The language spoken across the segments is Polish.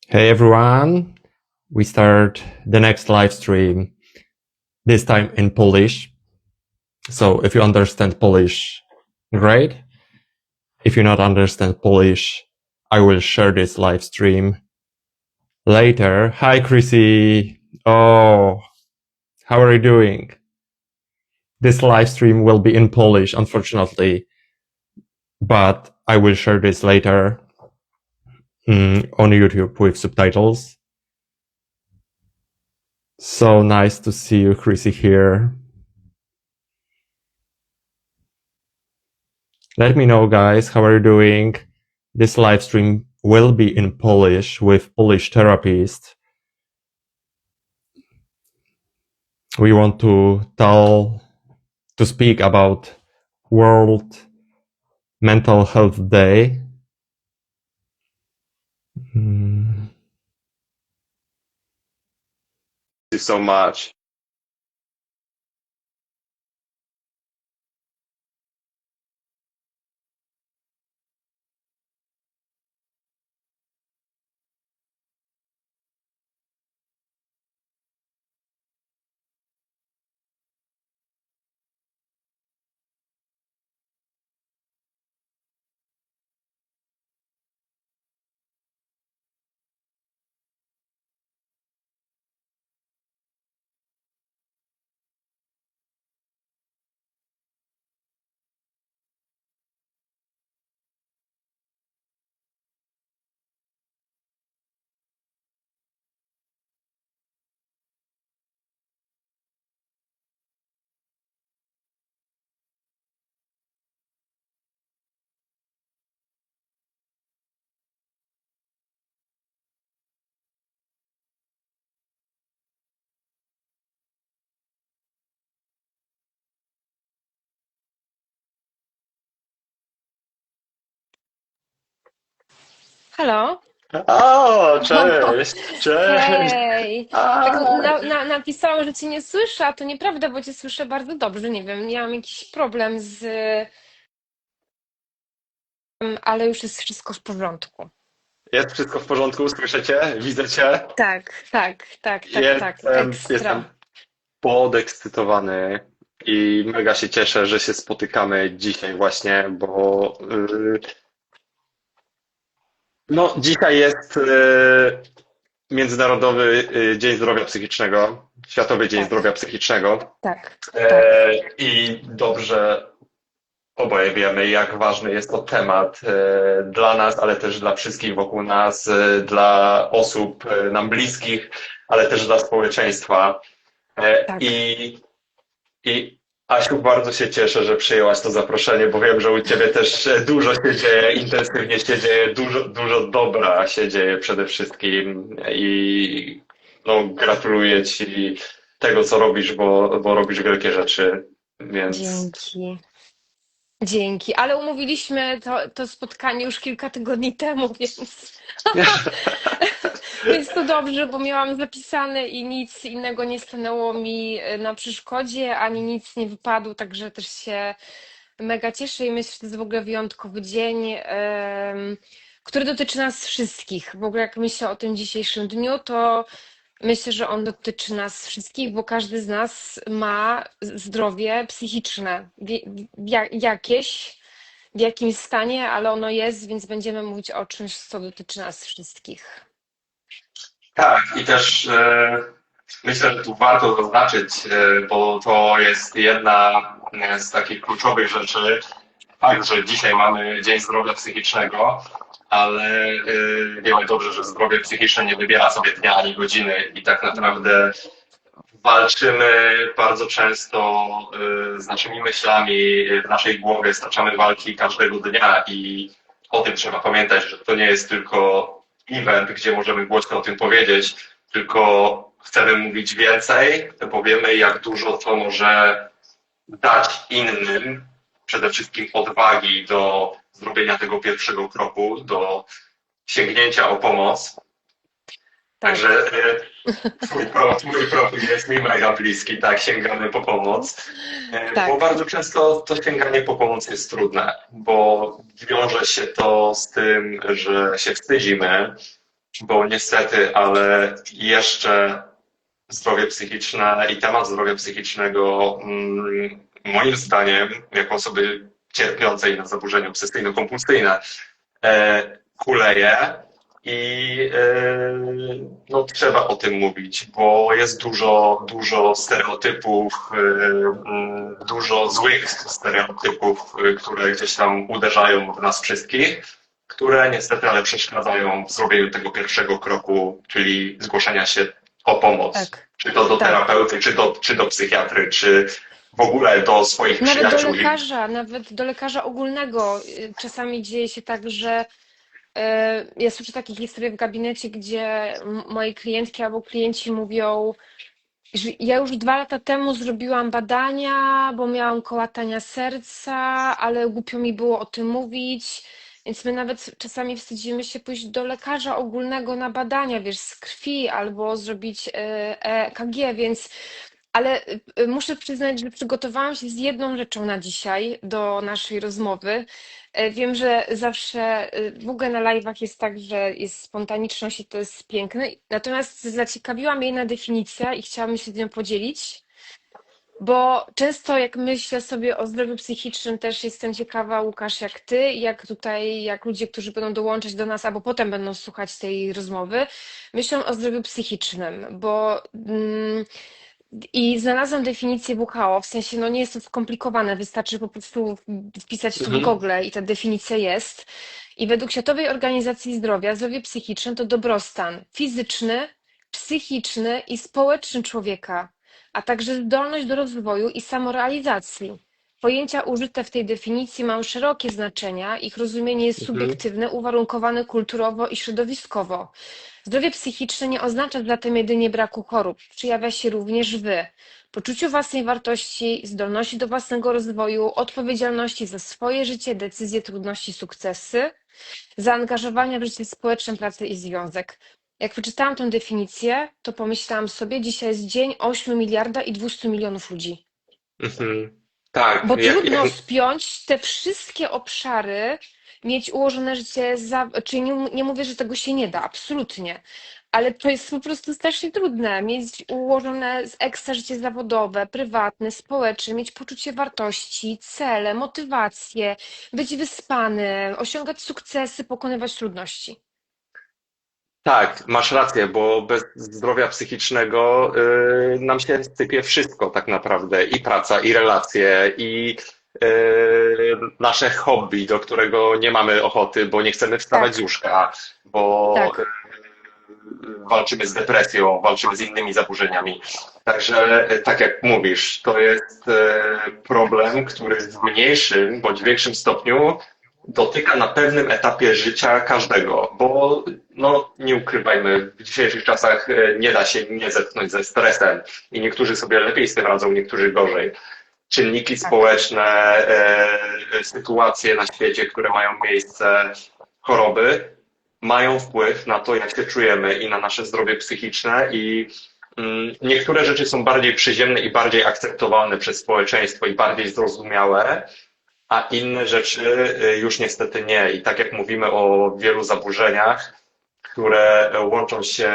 Hey everyone, we start the next live stream, this time in Polish. So if you understand Polish, great. If you not understand Polish, I will share this live stream later. Hi Chrissy. Oh, how are you doing? This live stream will be in Polish, unfortunately, but I will share this later on YouTube with subtitles. So nice to see you, Chrissy, here. Let me know, guys, how are you doing? This live stream will be in Polish with Polish therapist. We want to speak about World Mental Health Day. Thank you so much. Halo? O, cześć, cześć. Hej! Tak A, napisałam, że cię nie słyszę, a to nieprawda, bo cię słyszę bardzo dobrze. Nie wiem, miałam jakiś problem ale już jest wszystko w porządku. jest wszystko w porządku, słyszycie? Widzę cię? Tak. Jestem Ekstra. podekscytowany i mega się cieszę, że się spotykamy dzisiaj właśnie, bo no, dzisiaj jest Międzynarodowy Dzień Zdrowia Psychicznego, Światowy Dzień Tak, Zdrowia Psychicznego. tak. I dobrze oboje wiemy, jak ważny jest to temat dla nas, ale też dla wszystkich wokół nas, dla osób nam bliskich, ale też dla społeczeństwa. Tak. I I Asiu, bardzo się cieszę, że przyjęłaś to zaproszenie, bo wiem, że u Ciebie też dużo się dzieje, intensywnie się dzieje, dużo dobra się dzieje przede wszystkim i no, gratuluję Ci tego, co robisz, bo robisz wielkie rzeczy, więc Dzięki. Dzięki. Ale umówiliśmy to spotkanie już kilka tygodni temu, więc Jest to dobrze, bo miałam zapisane i nic innego nie stanęło mi na przeszkodzie, ani nic nie wypadło, także też się mega cieszę i myślę, że to jest w ogóle wyjątkowy dzień, który dotyczy nas wszystkich. W ogóle jak myślę o tym dzisiejszym dniu, to myślę, że on dotyczy nas wszystkich, bo każdy z nas ma zdrowie psychiczne jakieś, w jakimś stanie, ale ono jest, więc będziemy mówić o czymś, co dotyczy nas wszystkich. tak, i też myślę, że tu warto zaznaczyć, bo to jest jedna z takich kluczowych rzeczy, fakt, że dzisiaj mamy Dzień Zdrowia Psychicznego, ale wiemy dobrze, że zdrowie psychiczne nie wybiera sobie dnia ani godziny i tak naprawdę walczymy bardzo często z naszymi myślami w naszej głowie, staczamy walki każdego dnia i o tym trzeba pamiętać, że to nie jest tylko event, gdzie możemy głośno o tym powiedzieć, tylko chcemy mówić więcej, to powiemy, jak dużo to może dać innym, przede wszystkim odwagi do zrobienia tego pierwszego kroku, do sięgnięcia o pomoc. Także Tak, twój profil jest mi mega bliski, tak, sięgamy po pomoc, bo tak, bardzo często to sięganie po pomoc jest trudne, bo wiąże się to z tym, że się wstydzimy, bo niestety, ale jeszcze zdrowie psychiczne i temat zdrowia psychicznego, moim zdaniem, jako osoby cierpiącej na zaburzenia obsesyjno-kompulsyjne, kuleje i no, trzeba o tym mówić, bo jest dużo stereotypów, dużo złych stereotypów, które gdzieś tam uderzają w nas wszystkich, które niestety ale przeszkadzają w zrobieniu tego pierwszego kroku, czyli zgłoszenia się o pomoc. Tak, Czy to do tak. terapeuty, czy do psychiatry, czy w ogóle do swoich przyjaciół. Nawet do lekarza ogólnego. Czasami dzieje się tak, że ja słyszę takie historie w gabinecie, gdzie moje klientki albo klienci mówią, że ja już 2 lata temu zrobiłam badania, bo miałam kołatania serca, ale głupio mi było o tym mówić. Więc my nawet czasami wstydzimy się pójść do lekarza ogólnego na badania, wiesz, z krwi albo zrobić EKG, więc ale muszę przyznać, że przygotowałam się z jedną rzeczą na dzisiaj do naszej rozmowy. Wiem, że zawsze w ogóle na live'ach jest tak, że jest spontaniczność i to jest piękne. Natomiast zaciekawiła mnie jedna definicja i chciałabym się z nią podzielić, bo często jak myślę sobie o zdrowiu psychicznym, też jestem ciekawa, Łukasz, jak ty, jak tutaj, jak ludzie, którzy będą dołączać do nas albo potem będą słuchać tej rozmowy, myślą o zdrowiu psychicznym, bo i znalazłam definicję WHO, w sensie no nie jest to skomplikowane, wystarczy po prostu wpisać to w Mhm, Google i ta definicja jest. I według Światowej Organizacji Zdrowia zdrowie psychiczne to dobrostan fizyczny, psychiczny i społeczny człowieka, a także zdolność do rozwoju i samorealizacji. Pojęcia użyte w tej definicji mają szerokie znaczenia, ich rozumienie jest mhm. subiektywne, uwarunkowane kulturowo i środowiskowo. Zdrowie psychiczne nie oznacza zatem jedynie braku chorób. Przejawia się również w poczuciu własnej wartości, zdolności do własnego rozwoju, odpowiedzialności za swoje życie, decyzje, trudności, sukcesy, zaangażowania w życie społeczne, pracę i związek. Jak wyczytałam tę definicję, to pomyślałam sobie, dzisiaj jest dzień 8 miliarda i 200 milionów ludzi. Mhm. Tak, Bo trudno spiąć te wszystkie obszary, mieć ułożone życie, czyli nie mówię, że tego się nie da, absolutnie, ale to jest po prostu strasznie trudne, mieć ułożone z ekstra życie zawodowe, prywatne, społeczne, mieć poczucie wartości, cele, motywację, być wyspany, osiągać sukcesy, pokonywać trudności. tak, masz rację, bo bez zdrowia psychicznego nam się sypie wszystko tak naprawdę. I praca, i relacje, i nasze hobby, do którego nie mamy ochoty, bo nie chcemy wstawać z Tak, łóżka, bo tak, walczymy z depresją, walczymy z innymi zaburzeniami. Także, tak jak mówisz, to jest problem, który w mniejszym bądź większym stopniu dotyka na pewnym etapie życia każdego, bo no, nie ukrywajmy, w dzisiejszych czasach nie da się nie zetknąć ze stresem i niektórzy sobie lepiej z tym radzą, niektórzy gorzej. Czynniki tak. społeczne, sytuacje na świecie, które mają miejsce, choroby, mają wpływ na to, jak się czujemy i na nasze zdrowie psychiczne i niektóre rzeczy są bardziej przyziemne i bardziej akceptowalne przez społeczeństwo i bardziej zrozumiałe, a inne rzeczy już niestety nie. I tak jak mówimy o wielu zaburzeniach, które łączą się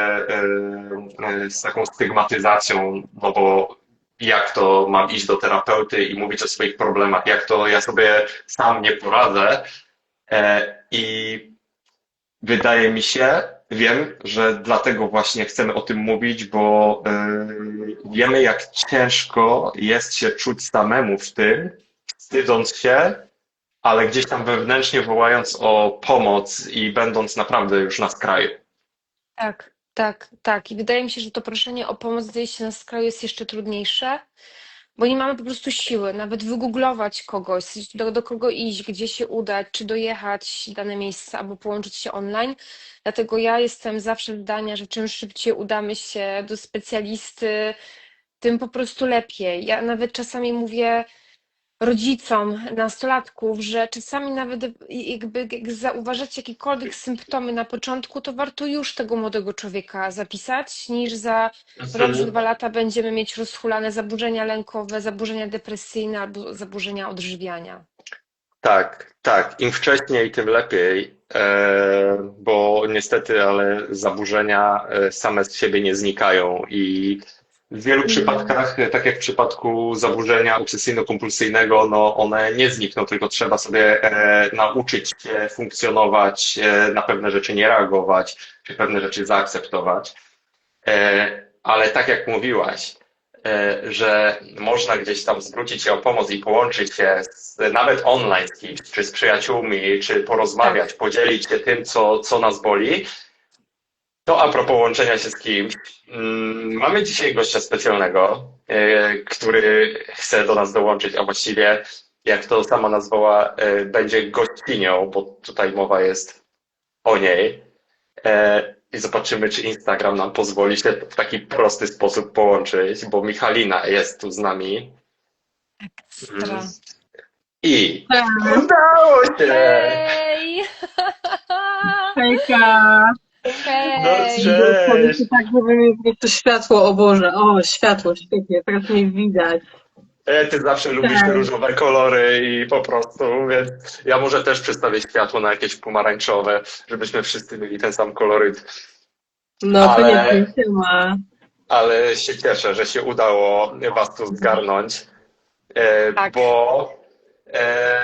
z taką stygmatyzacją, no bo jak to mam iść do terapeuty i mówić o swoich problemach, jak to ja sobie sam nie poradzę. I wydaje mi się, wiem, że dlatego właśnie chcemy o tym mówić, bo wiemy, jak ciężko jest się czuć samemu w tym, wstydząc się, ale gdzieś tam wewnętrznie wołając o pomoc i będąc naprawdę już na skraju. Tak, tak, tak. I wydaje mi się, że to proszenie o pomoc zejść się na skraju jest jeszcze trudniejsze, bo nie mamy po prostu siły nawet wygooglować kogoś, do kogo iść, gdzie się udać, czy dojechać w dane miejsce, albo połączyć się online. Dlatego ja jestem zawsze zdania, że czym szybciej udamy się do specjalisty, tym po prostu lepiej. Ja nawet czasami mówię rodzicom nastolatków, że czasami nawet jakby jak zauważacie jakiekolwiek symptomy na początku, to warto już tego młodego człowieka zapisać, niż za rok czy Mhm. 2 lata będziemy mieć rozhulane zaburzenia lękowe, zaburzenia depresyjne albo zaburzenia odżywiania. Tak, tak. Im wcześniej, tym lepiej, bo niestety, ale zaburzenia same z siebie nie znikają i w wielu Mm. przypadkach, tak jak w przypadku zaburzenia obsesyjno-kompulsyjnego, no one nie znikną, tylko trzeba sobie nauczyć się funkcjonować, na pewne rzeczy nie reagować, czy pewne rzeczy zaakceptować. Ale tak jak mówiłaś, że można gdzieś tam zwrócić się o pomoc i połączyć się nawet online z kimś, czy z przyjaciółmi, czy porozmawiać, Tak. podzielić się tym, co nas boli, to a propos łączenia się z kimś, mamy dzisiaj gościa specjalnego, który chce do nas dołączyć, a właściwie, jak to sama nazwała, będzie gościnią, bo tutaj mowa jest o niej. I zobaczymy, czy Instagram nam pozwoli się w taki prosty sposób połączyć, bo Michalina jest tu z nami. Mm. Ekstra. I Tak, udało się! Hej! hejka. No Hej! Powiedz cześć! tak, żeby mi po prostu światło, o Boże, o światło, świetnie, teraz mnie widać. Ty zawsze lubisz te Tak, różowe kolory i po prostu, więc ja może też przestawię światło na jakieś pomarańczowe, żebyśmy wszyscy mieli ten sam koloryt. no to nie Ale, się ma. ale się cieszę, że się udało was tu zgarnąć, Tak. bo e,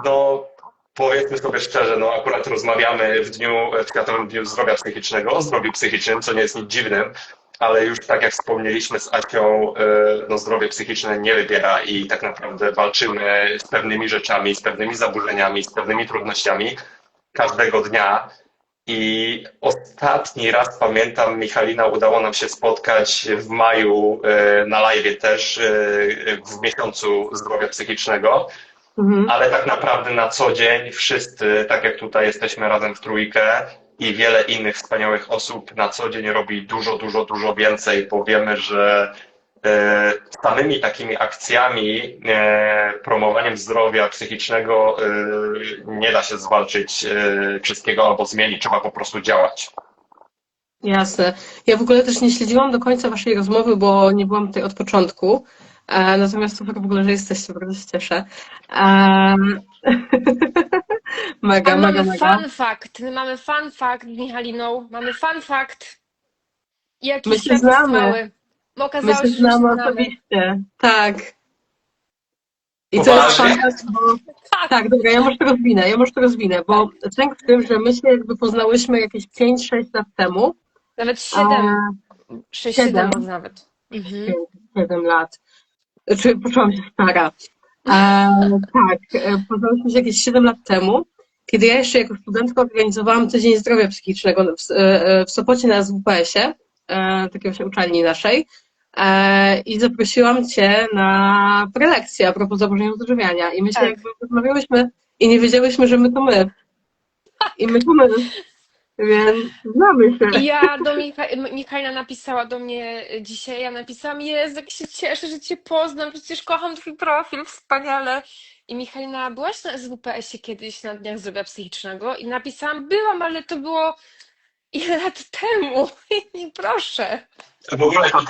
no, powiedzmy sobie szczerze, no akurat rozmawiamy w Światowym Dniu Zdrowia Psychicznego o zdrowiu psychicznym, co nie jest nic dziwnym, ale już tak jak wspomnieliśmy z Asią, no zdrowie psychiczne nie wybiera i tak naprawdę walczymy z pewnymi rzeczami, z pewnymi zaburzeniami, z pewnymi trudnościami każdego dnia. I ostatni raz pamiętam, Michalina, udało nam się spotkać w maju na live też w miesiącu zdrowia psychicznego. Mhm. Ale tak naprawdę na co dzień wszyscy, tak jak tutaj jesteśmy razem w trójkę i wiele innych wspaniałych osób na co dzień robi dużo, dużo, dużo więcej, bo wiemy, że samymi takimi akcjami, promowaniem zdrowia psychicznego nie da się zwalczyć wszystkiego albo zmienić, trzeba po prostu działać. Jasne. Ja w ogóle też nie śledziłam do końca waszej rozmowy, bo nie byłam tutaj od początku. Natomiast super w ogóle, że jesteście, bardzo się cieszę. E, Mega, A mega, mamy mega. fun fact. My mamy fun fact z Michaliną. Mamy fun fact. Jaki My się świat jest znamy. mały. Bo My okazało się się, że się znamy znamy. osobiście. Tak. I to jest Poważnie? fantastyczne, bo Tak. tak, dobra, ja może to rozwinę, bo sęk w tym, że my się jakby poznałyśmy jakieś 5-6 lat temu, Nawet a 7. 6, 7 7, może nawet. Mhm. 7 lat. Czy poczułam się stara. Tak, poznałyśmy się jakieś 7 lat temu, kiedy ja jeszcze jako studentka organizowałam Tydzień Zdrowia Psychicznego w Sopocie na SWPS-ie, takiej właśnie uczelni naszej. I zaprosiłam Cię na prelekcję a propos zaburzeń odżywiania. I my się Tak. jakby rozmawiałyśmy i nie wiedziałyśmy, że my to my. I my to my. Więc znamy się. I ja do Michalina napisała do mnie dzisiaj, ja napisałam, Jezu, jak się cieszę, że Cię poznam, przecież kocham Twój profil, wspaniale. I Michalina, byłaś na SWPS-ie kiedyś na Dniach Zdrowia Psychicznego? I napisałam, byłam, ale to było ile lat temu? I proszę. W ogóle to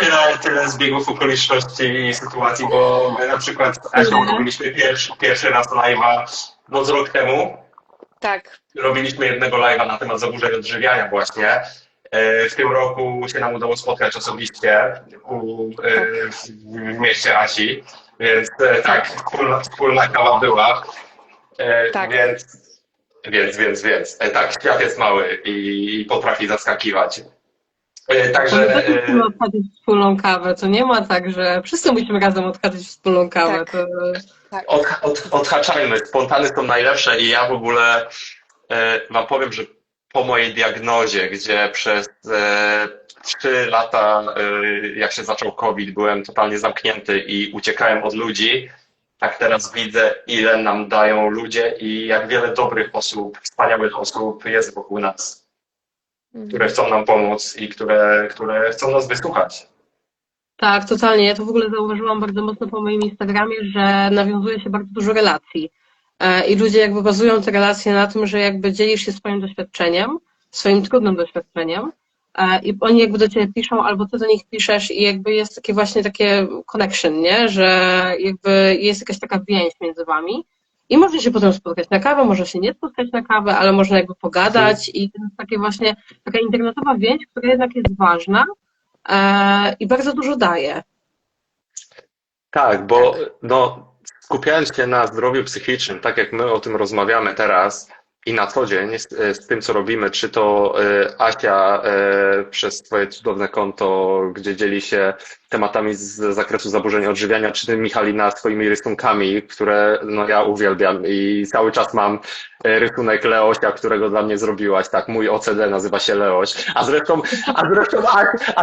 tyle zbiegów okoliczności i sytuacji, bo my na przykład z Asią robiliśmy pierwszy raz live'a no z rok temu. Tak, Robiliśmy jednego live'a na temat zaburzeń odżywiania właśnie. W tym roku się nam udało spotkać osobiście w mieście Asi, więc tak, wspólna kawa była. tak. Więc. Tak, świat jest mały i potrafi zaskakiwać. To my Także też musimy odhaczyć wspólną kawę. To nie ma tak, że wszyscy musimy razem odhaczyć wspólną kawę. Tak. To... Tak. odhaczajmy, spontany są najlepsze i ja w ogóle wam powiem, że po mojej diagnozie, gdzie przez 3 lata, jak się zaczął COVID, byłem totalnie zamknięty i uciekałem od ludzi, tak teraz widzę, ile nam dają ludzie i jak wiele dobrych osób, wspaniałych osób jest wokół nas, które chcą nam pomóc i które chcą nas wysłuchać. Tak, totalnie. Ja to w ogóle zauważyłam bardzo mocno po moim Instagramie, że nawiązuje się bardzo dużo relacji. I ludzie jakby bazują te relacje na tym, że jakby dzielisz się swoim doświadczeniem, swoim trudnym doświadczeniem, i oni jakby do ciebie piszą, albo ty do nich piszesz i jakby jest takie connection, nie? Że jakby jest jakaś taka więź między wami. i można się potem spotkać na kawę, można się nie spotkać na kawę, ale można jakby pogadać i to jest takie właśnie taka internetowa więź, która jednak jest ważna i bardzo dużo daje. Tak, bo no, skupiając się na zdrowiu psychicznym, tak jak my o tym rozmawiamy teraz i na co dzień z tym, co robimy, czy to Asia przez swoje cudowne konto, gdzie dzieli się tematami z zakresu zaburzeń odżywiania, czy ty, Michalina, swoimi rysunkami, które no, ja uwielbiam i cały czas mam rysunek Leosia, którego dla mnie zrobiłaś, tak, mój OCD nazywa się Leoś, a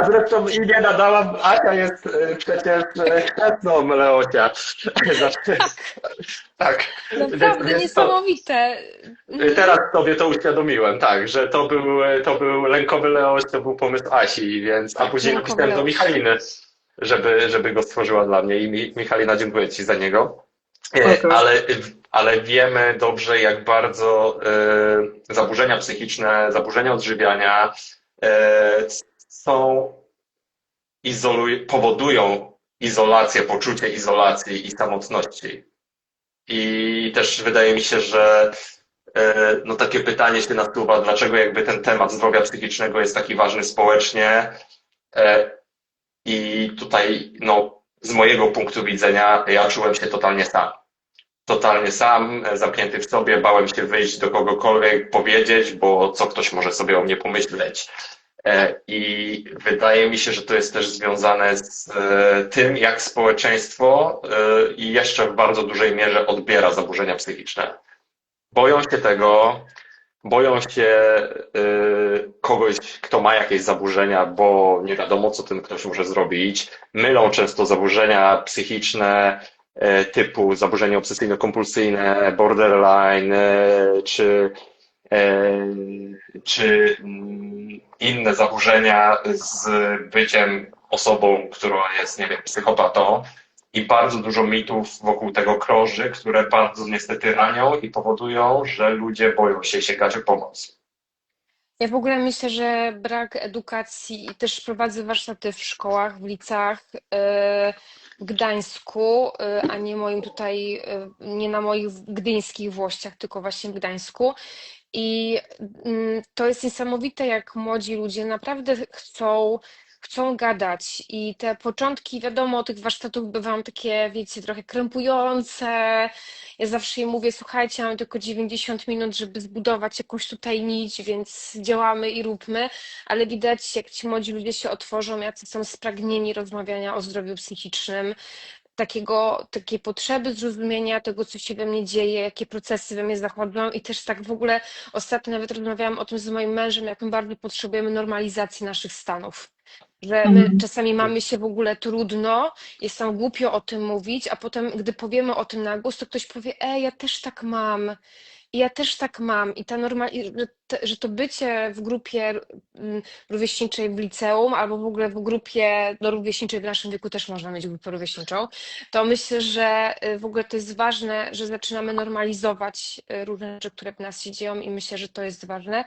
zresztą imię nadałam, Asia jest przecież chrzestną Leosia. Znaczy, tak, Naprawdę więc niesamowite. teraz sobie to uświadomiłem, tak, że to był lękowy Leoś, to był pomysł Asi, więc, a później Lękowy napisałem do Leoś. Michaliny, żeby go stworzyła dla mnie i Michalina, dziękuję Ci za niego. Okej. Ale wiemy dobrze, jak bardzo zaburzenia psychiczne, zaburzenia odżywiania są powodują izolację, poczucie izolacji i samotności. I też wydaje mi się, że no takie pytanie się nasuwa, dlaczego jakby ten temat zdrowia psychicznego jest taki ważny społecznie. I tutaj no, z mojego punktu widzenia ja czułem się totalnie sam. Totalnie sam, zamknięty w sobie, bałem się wyjść do kogokolwiek, powiedzieć, bo co ktoś może sobie o mnie pomyśleć. I wydaje mi się, że to jest też związane z tym, jak społeczeństwo i jeszcze w bardzo dużej mierze odbiera zaburzenia psychiczne. Boją się tego, boją się kogoś, kto ma jakieś zaburzenia, bo nie wiadomo, co ten ktoś może zrobić. Mylą często zaburzenia psychiczne typu zaburzenia obsesyjno-kompulsyjne, borderline, e, czy inne zaburzenia z byciem osobą, która jest, nie wiem, psychopatą. I bardzo dużo mitów wokół tego krąży, które bardzo niestety ranią i powodują, że ludzie boją się sięgać o pomoc. Ja w ogóle myślę, że brak edukacji i też prowadzę warsztaty w szkołach, w liceach w Gdańsku, a nie moim tutaj, nie na moich gdyńskich włościach, tylko właśnie w Gdańsku. I to jest niesamowite, jak młodzi ludzie naprawdę chcą gadać. I te początki, wiadomo, tych warsztatów bywają takie, wiecie, trochę krępujące. Ja zawsze im mówię, słuchajcie, mamy tylko 90 minut, żeby zbudować jakąś tutaj nić, więc działamy i róbmy. Ale widać, jak ci młodzi ludzie się otworzą, jacy są spragnieni rozmawiania o zdrowiu psychicznym, takiej potrzeby zrozumienia tego, co się we mnie dzieje, jakie procesy we mnie zachodzą i też tak w ogóle ostatnio nawet rozmawiałam o tym z moim mężem, jak my bardzo potrzebujemy normalizacji naszych stanów. Że my Mhm. czasami mamy się w ogóle trudno, jest nam głupio o tym mówić, a potem, gdy powiemy o tym na głos, to ktoś powie, ja też tak mam. I ja też tak mam. I ta że to bycie w grupie rówieśniczej w liceum, albo w ogóle w grupie rówieśniczej w naszym wieku też można mieć grupę rówieśniczą, to myślę, że w ogóle to jest ważne, że zaczynamy normalizować różne rzeczy, które w nas się dzieją i myślę, że to jest ważne.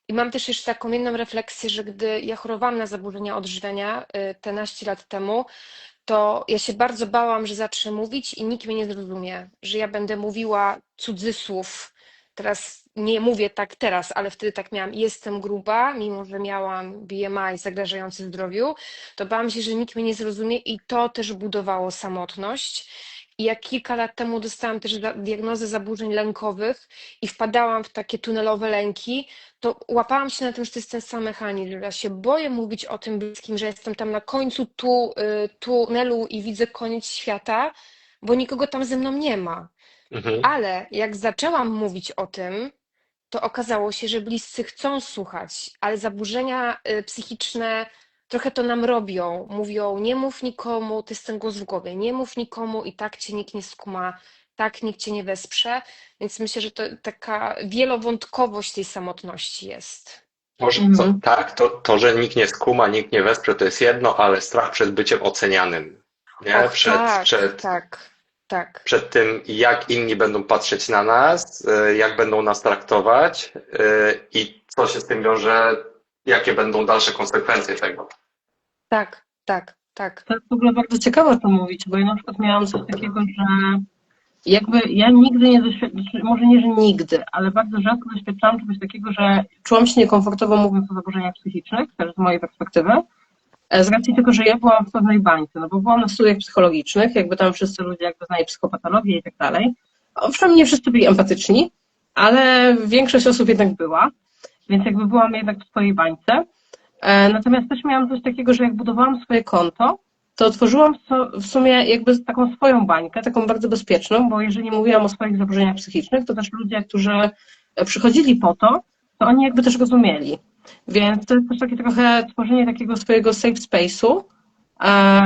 I mam też jeszcze taką jedną refleksję, że gdy ja chorowałam na zaburzenia odżywiania te naście lat temu, to ja się bardzo bałam, że zacznę mówić i nikt mnie nie zrozumie, że ja będę mówiła cudzysłów. Teraz nie mówię tak teraz, ale wtedy tak miałam. Jestem gruba, mimo że miałam BMI zagrażający zdrowiu, to bałam się, że nikt mnie nie zrozumie i to też budowało samotność. I jak kilka lat temu dostałam też diagnozę zaburzeń lękowych i wpadałam w takie tunelowe lęki, to łapałam się na tym, że to jest ten sam mechanizm, że ja się boję mówić o tym bliskim, że jestem tam na końcu tunelu i widzę koniec świata, bo nikogo tam ze mną nie ma. Mhm. Ale jak zaczęłam mówić o tym, to okazało się, że bliscy chcą słuchać, ale zaburzenia psychiczne trochę to nam robią. Mówią, nie mów nikomu, to jest ten głos w głowie, nie mów nikomu i tak cię nikt nie skuma, tak nikt cię nie wesprze. Więc myślę, że to taka wielowątkowość tej samotności jest. Mhm. Tak, to, że nikt nie skuma, nikt nie wesprze, to jest jedno, ale strach przed byciem ocenianym, nie? Och, tak, tak, tak. Przed tym, jak inni będą patrzeć na nas, jak będą nas traktować i co się z tym wiąże, jakie będą dalsze konsekwencje tego. Tak, tak, tak. To jest w ogóle bardzo ciekawe to mówić, bo ja na przykład miałam coś takiego, że Jakby ja nigdy nie doświadczałam, może nie, że nigdy, ale bardzo rzadko doświadczałam czegoś takiego, że czułam się niekomfortowo mówiąc o zaburzeniach psychicznych, też z mojej perspektywy, z racji tego, że ja byłam w pewnej bańce, no bo byłam na studiach psychologicznych, jakby tam wszyscy ludzie jakby znali psychopatologię i tak dalej. Owszem, nie wszyscy byli empatyczni, ale większość osób jednak była, więc jakby byłam jednak w swojej bańce. Natomiast też miałam coś takiego, że jak budowałam swoje konto, to otworzyłam w sumie jakby taką swoją bańkę, taką bardzo bezpieczną, bo jeżeli mówiłam o swoich zaburzeniach psychicznych, to też ludzie, którzy przychodzili po to oni jakby też rozumieli. Więc to jest też takie trochę tworzenie takiego swojego safe space'u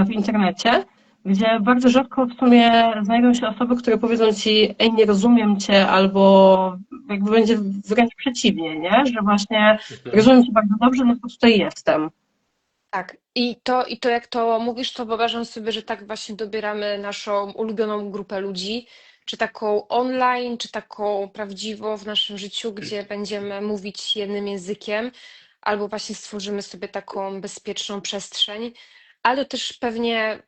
w internecie, gdzie bardzo rzadko w sumie znajdą się osoby, które powiedzą ci, ej, nie rozumiem cię, albo jakby będzie wręcz przeciwnie, nie? Że właśnie rozumiem cię bardzo dobrze, no to tutaj jestem. Tak, i to jak to mówisz, to wyobrażam sobie, że tak właśnie dobieramy naszą ulubioną grupę ludzi, czy taką online, czy taką prawdziwą w naszym życiu, gdzie będziemy mówić jednym językiem, albo właśnie stworzymy sobie taką bezpieczną przestrzeń, ale to też pewnie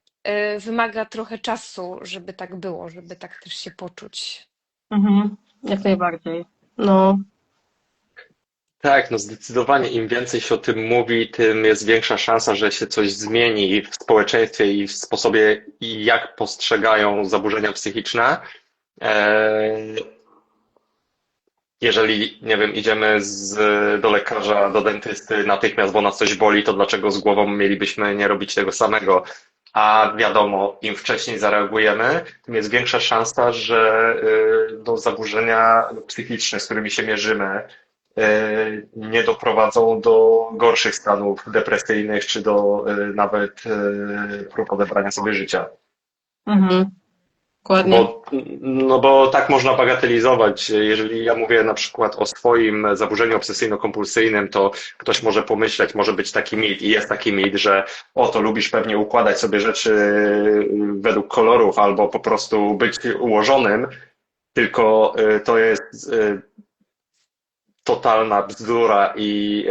wymaga trochę czasu, żeby tak było, żeby tak też się poczuć. Mhm, jak najbardziej. No, Tak, no zdecydowanie im więcej się o tym mówi, tym jest większa szansa, że się coś zmieni w społeczeństwie i w sposobie, jak postrzegają zaburzenia psychiczne. E, Jeżeli, nie wiem, idziemy do lekarza, do dentysty natychmiast, bo nas coś boli, to dlaczego z głową mielibyśmy nie robić tego samego? A wiadomo, im wcześniej zareagujemy, tym jest większa szansa, że zaburzenia psychiczne, z którymi się mierzymy, nie doprowadzą do gorszych stanów depresyjnych, czy do nawet prób odebrania sobie życia. mhm, dokładnie. No bo tak można bagatelizować. Jeżeli ja mówię na przykład o swoim zaburzeniu obsesyjno-kompulsyjnym, to ktoś może pomyśleć, może być taki mit i jest taki mit, że o, to lubisz pewnie układać sobie rzeczy według kolorów albo po prostu być ułożonym, tylko to jest totalna bzdura i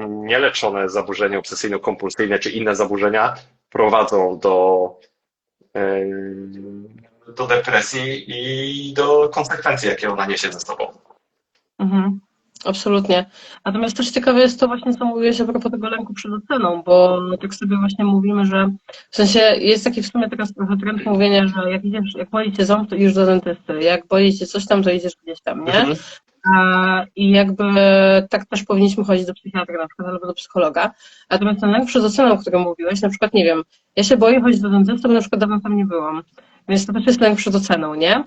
nieleczone zaburzenia obsesyjno-kompulsyjne czy inne zaburzenia prowadzą do depresji i do konsekwencji, jakie ona niesie ze sobą. Mhm, absolutnie. Natomiast też ciekawe jest to właśnie, co mówiłeś a propos tego lęku przed oceną, bo tak sobie właśnie mówimy, że w sensie jest taki w sumie teraz trochę trend mówienia, że jak idziesz, jak boli cię ząb, to idziesz do dentysty, jak boli cię coś tam, to idziesz gdzieś tam, nie? Mhm. I jakby tak też powinniśmy chodzić do psychiatra na przykład albo do psychologa. Natomiast ten lęk przed oceną, o którym mówiłeś, na przykład nie wiem, ja się boję chodzić do dentysty, bo na przykład dawno tam nie byłam. Więc to też jest lęk przed oceną, nie?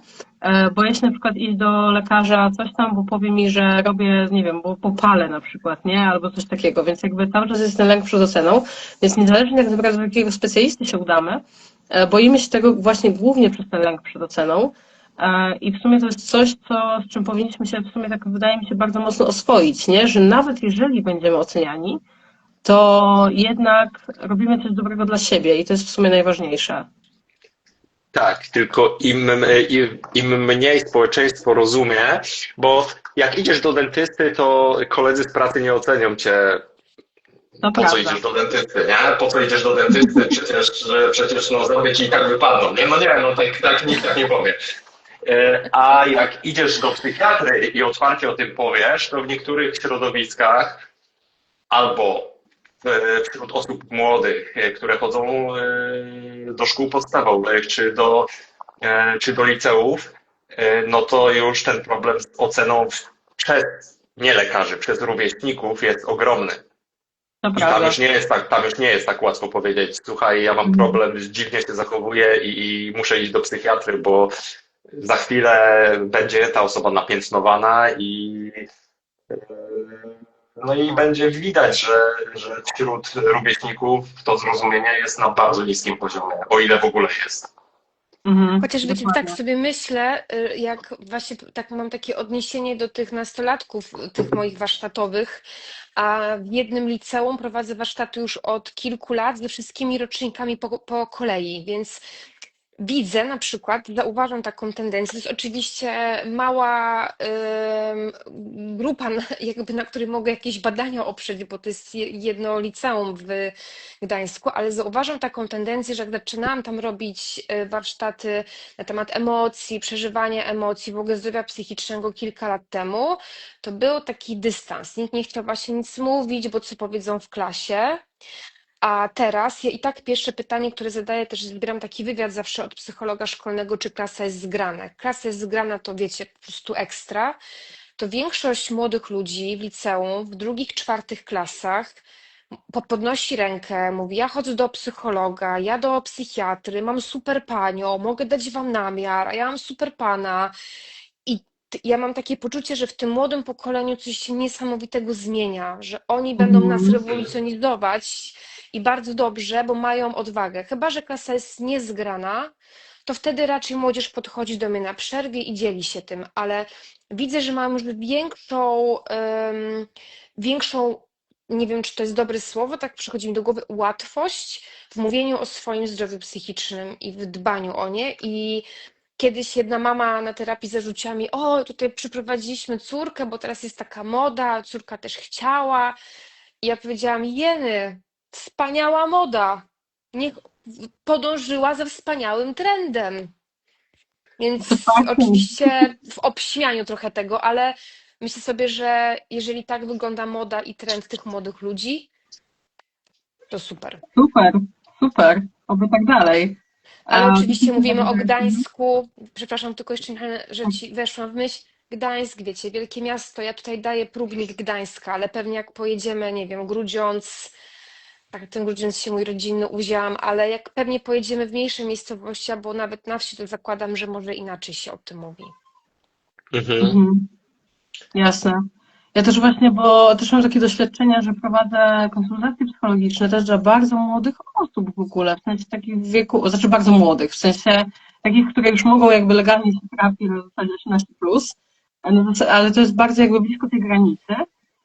Boję się na przykład iść do lekarza, coś tam, bo powie mi, że robię, nie wiem, bo popalę na przykład, nie? Albo coś takiego, więc jakby cały czas jest ten lęk przed oceną, więc niezależnie jak naprawdę do jakiego specjalisty się udamy, boimy się tego właśnie głównie przez ten lęk przed oceną. I w sumie to jest coś, z czym powinniśmy się w sumie tak wydaje mi się bardzo mocno oswoić, nie? Że nawet jeżeli będziemy oceniani, to jednak robimy coś dobrego dla siebie i to jest w sumie najważniejsze. Tak, tylko im mniej społeczeństwo rozumie, bo jak idziesz do dentysty, to koledzy z pracy nie ocenią cię, To po co prawda. idziesz do dentysty, nie? Po co idziesz do dentysty? Przecież no zęby ci i tak wypadną. Nie, no nie, no tak nikt tak nie powie. A jak idziesz do psychiatry i otwarcie o tym powiesz, to w niektórych środowiskach albo wśród osób młodych, które chodzą do szkół podstawowych czy do liceów, no to już ten problem z oceną przez nie lekarzy, przez rówieśników jest ogromny. To I prawda. tam już nie jest tak łatwo powiedzieć, słuchaj, ja mam problem, dziwnie się zachowuję i muszę iść do psychiatry, bo za chwilę będzie ta osoba napiętnowana no i będzie widać, że wśród rówieśników to zrozumienie jest na bardzo niskim poziomie, o ile w ogóle jest. Chociaż wiecie, tak Dokładnie. sobie myślę, jak właśnie tak mam takie odniesienie do tych nastolatków, tych moich warsztatowych, a w jednym liceum prowadzę warsztaty już od kilku lat ze wszystkimi rocznikami po kolei, więc widzę na przykład, zauważam taką tendencję, to jest oczywiście mała grupa, jakby na której mogę jakieś badania oprzeć, bo to jest jedno liceum w Gdańsku, ale zauważam taką tendencję, że jak zaczynałam tam robić warsztaty na temat emocji, przeżywania emocji, w ogóle zdrowia psychicznego kilka lat temu, to był taki dystans. Nikt nie chciał właśnie nic mówić, bo co powiedzą w klasie. A teraz ja i tak pierwsze pytanie, które zadaję, też zbieram taki wywiad zawsze od psychologa szkolnego, czy klasa jest zgrana. Jak klasa jest zgrana, to wiecie, po prostu ekstra. To większość młodych ludzi w liceum, w drugich, czwartych klasach podnosi rękę, mówi: ja chodzę do psychologa, ja do psychiatry, mam super panią, mogę dać wam namiar, a ja mam super pana. I ja mam takie poczucie, że w tym młodym pokoleniu coś się niesamowitego zmienia, że oni będą nas Mhm. rewolucjonizować i bardzo dobrze, bo mają odwagę. Chyba że klasa jest niezgrana, to wtedy raczej młodzież podchodzi do mnie na przerwie i dzieli się tym, ale widzę, że mam już większą, nie wiem, czy to jest dobre słowo, tak przychodzi mi do głowy, łatwość w mówieniu o swoim zdrowiu psychicznym i w dbaniu o nie. I kiedyś jedna mama na terapii zarzuciła mi: o, tutaj przyprowadziliśmy córkę, bo teraz jest taka moda, córka też chciała. I ja powiedziałam: jeny, wspaniała moda. Niech podążyła za wspaniałym trendem. Więc Dokładnie. oczywiście w obśmianiu trochę tego, ale myślę sobie, że jeżeli tak wygląda moda i trend tych młodych ludzi, to super. Super, super. Oby tak dalej. Ale oczywiście Myślę, mówimy o że- Gdańsku. Przepraszam, tylko jeszcze, że ci weszłam w myśl. Gdańsk, wiecie, wielkie miasto. Ja tutaj daję próbnik Gdańska, ale pewnie jak pojedziemy, nie wiem, Grudziądz, tak, ten Grudziądz się mój rodzinny uzięłam, ale jak pewnie pojedziemy w mniejsze miejscowości, albo nawet na wsi, to zakładam, że może inaczej się o tym mówi. Mhm. Mhm. Jasne. Ja też właśnie, bo też mam takie doświadczenia, że prowadzę konsultacje psychologiczne też dla bardzo młodych osób w ogóle, w sensie takich w wieku, znaczy bardzo młodych, w sensie takich, które już mogą jakby legalnie się trafić na zasadzie 18+, plus, ale to jest bardzo jakby blisko tej granicy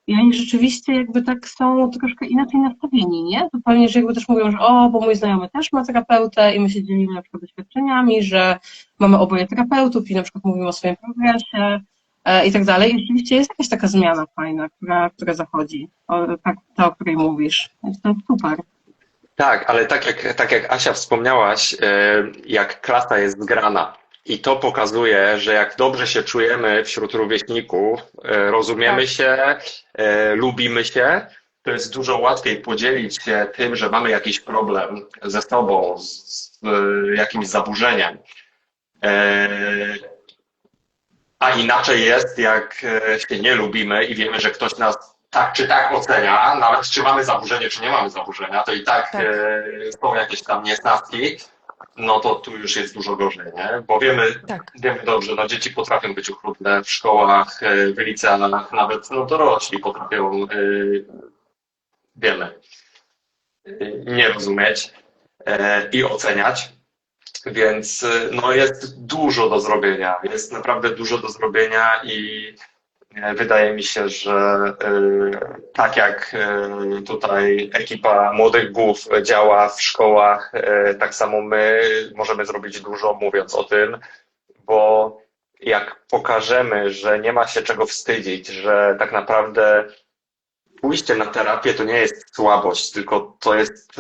i oni rzeczywiście jakby tak są troszkę inaczej nastawieni, nie? Zupełnie, że jakby też mówią, że o, bo mój znajomy też ma terapeutę i my się dzielimy na przykład doświadczeniami, że mamy oboje terapeutów i na przykład mówimy o swoim progresie, i tak dalej. I rzeczywiście jest jakaś taka zmiana fajna, która zachodzi, ta, o której mówisz. Więc to jest super. Tak, ale tak jak Asia wspomniałaś, jak klasa jest zgrana i to pokazuje, że jak dobrze się czujemy wśród rówieśników, rozumiemy Tak, się, lubimy się, to jest dużo łatwiej podzielić się tym, że mamy jakiś problem ze sobą, z jakimś zaburzeniem. E, A inaczej jest, jak się nie lubimy i wiemy, że ktoś nas tak czy tak ocenia, nawet czy mamy zaburzenie, czy nie mamy zaburzenia, to i tak tak, są jakieś tam niesnaski, no to tu już jest dużo gorzej, nie? Bo tak, wiemy dobrze, no dzieci potrafią być uchludne w szkołach, w liceach, nawet no dorośli potrafią, wiemy, nie rozumieć i oceniać. Więc no jest dużo do zrobienia, jest naprawdę dużo do zrobienia i wydaje mi się, że tak jak tutaj ekipa Młodych Głów działa w szkołach, tak samo my możemy zrobić dużo mówiąc o tym, bo jak pokażemy, że nie ma się czego wstydzić, że tak naprawdę pójście na terapię to nie jest słabość, tylko to jest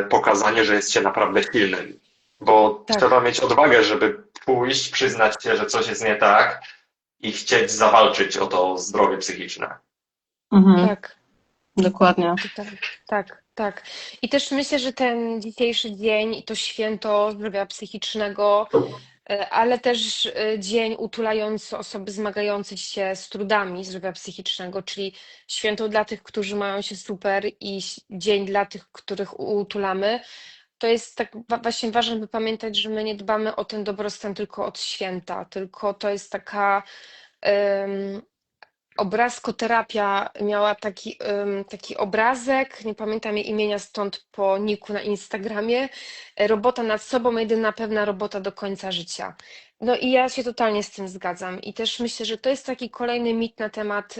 pokazanie, że jest się naprawdę silnym. Bo trzeba tak, mieć odwagę, żeby pójść, przyznać się, że coś jest nie tak i chcieć zawalczyć o to zdrowie psychiczne. Mhm, tak. dokładnie. Totalnie. Tak, tak. I też myślę, że ten dzisiejszy dzień i to święto zdrowia psychicznego, ale też dzień utulający osoby zmagające się z trudami zdrowia psychicznego, czyli święto dla tych, którzy mają się super i dzień dla tych, których utulamy. To jest tak właśnie ważne, by pamiętać, że my nie dbamy o ten dobrostan tylko od święta, tylko to jest taka obrazkoterapia miała taki obrazek, nie pamiętam jej imienia, stąd po niku na Instagramie. Robota nad sobą, jedyna pewna robota do końca życia. No i ja się totalnie z tym zgadzam. I też myślę, że to jest taki kolejny mit na temat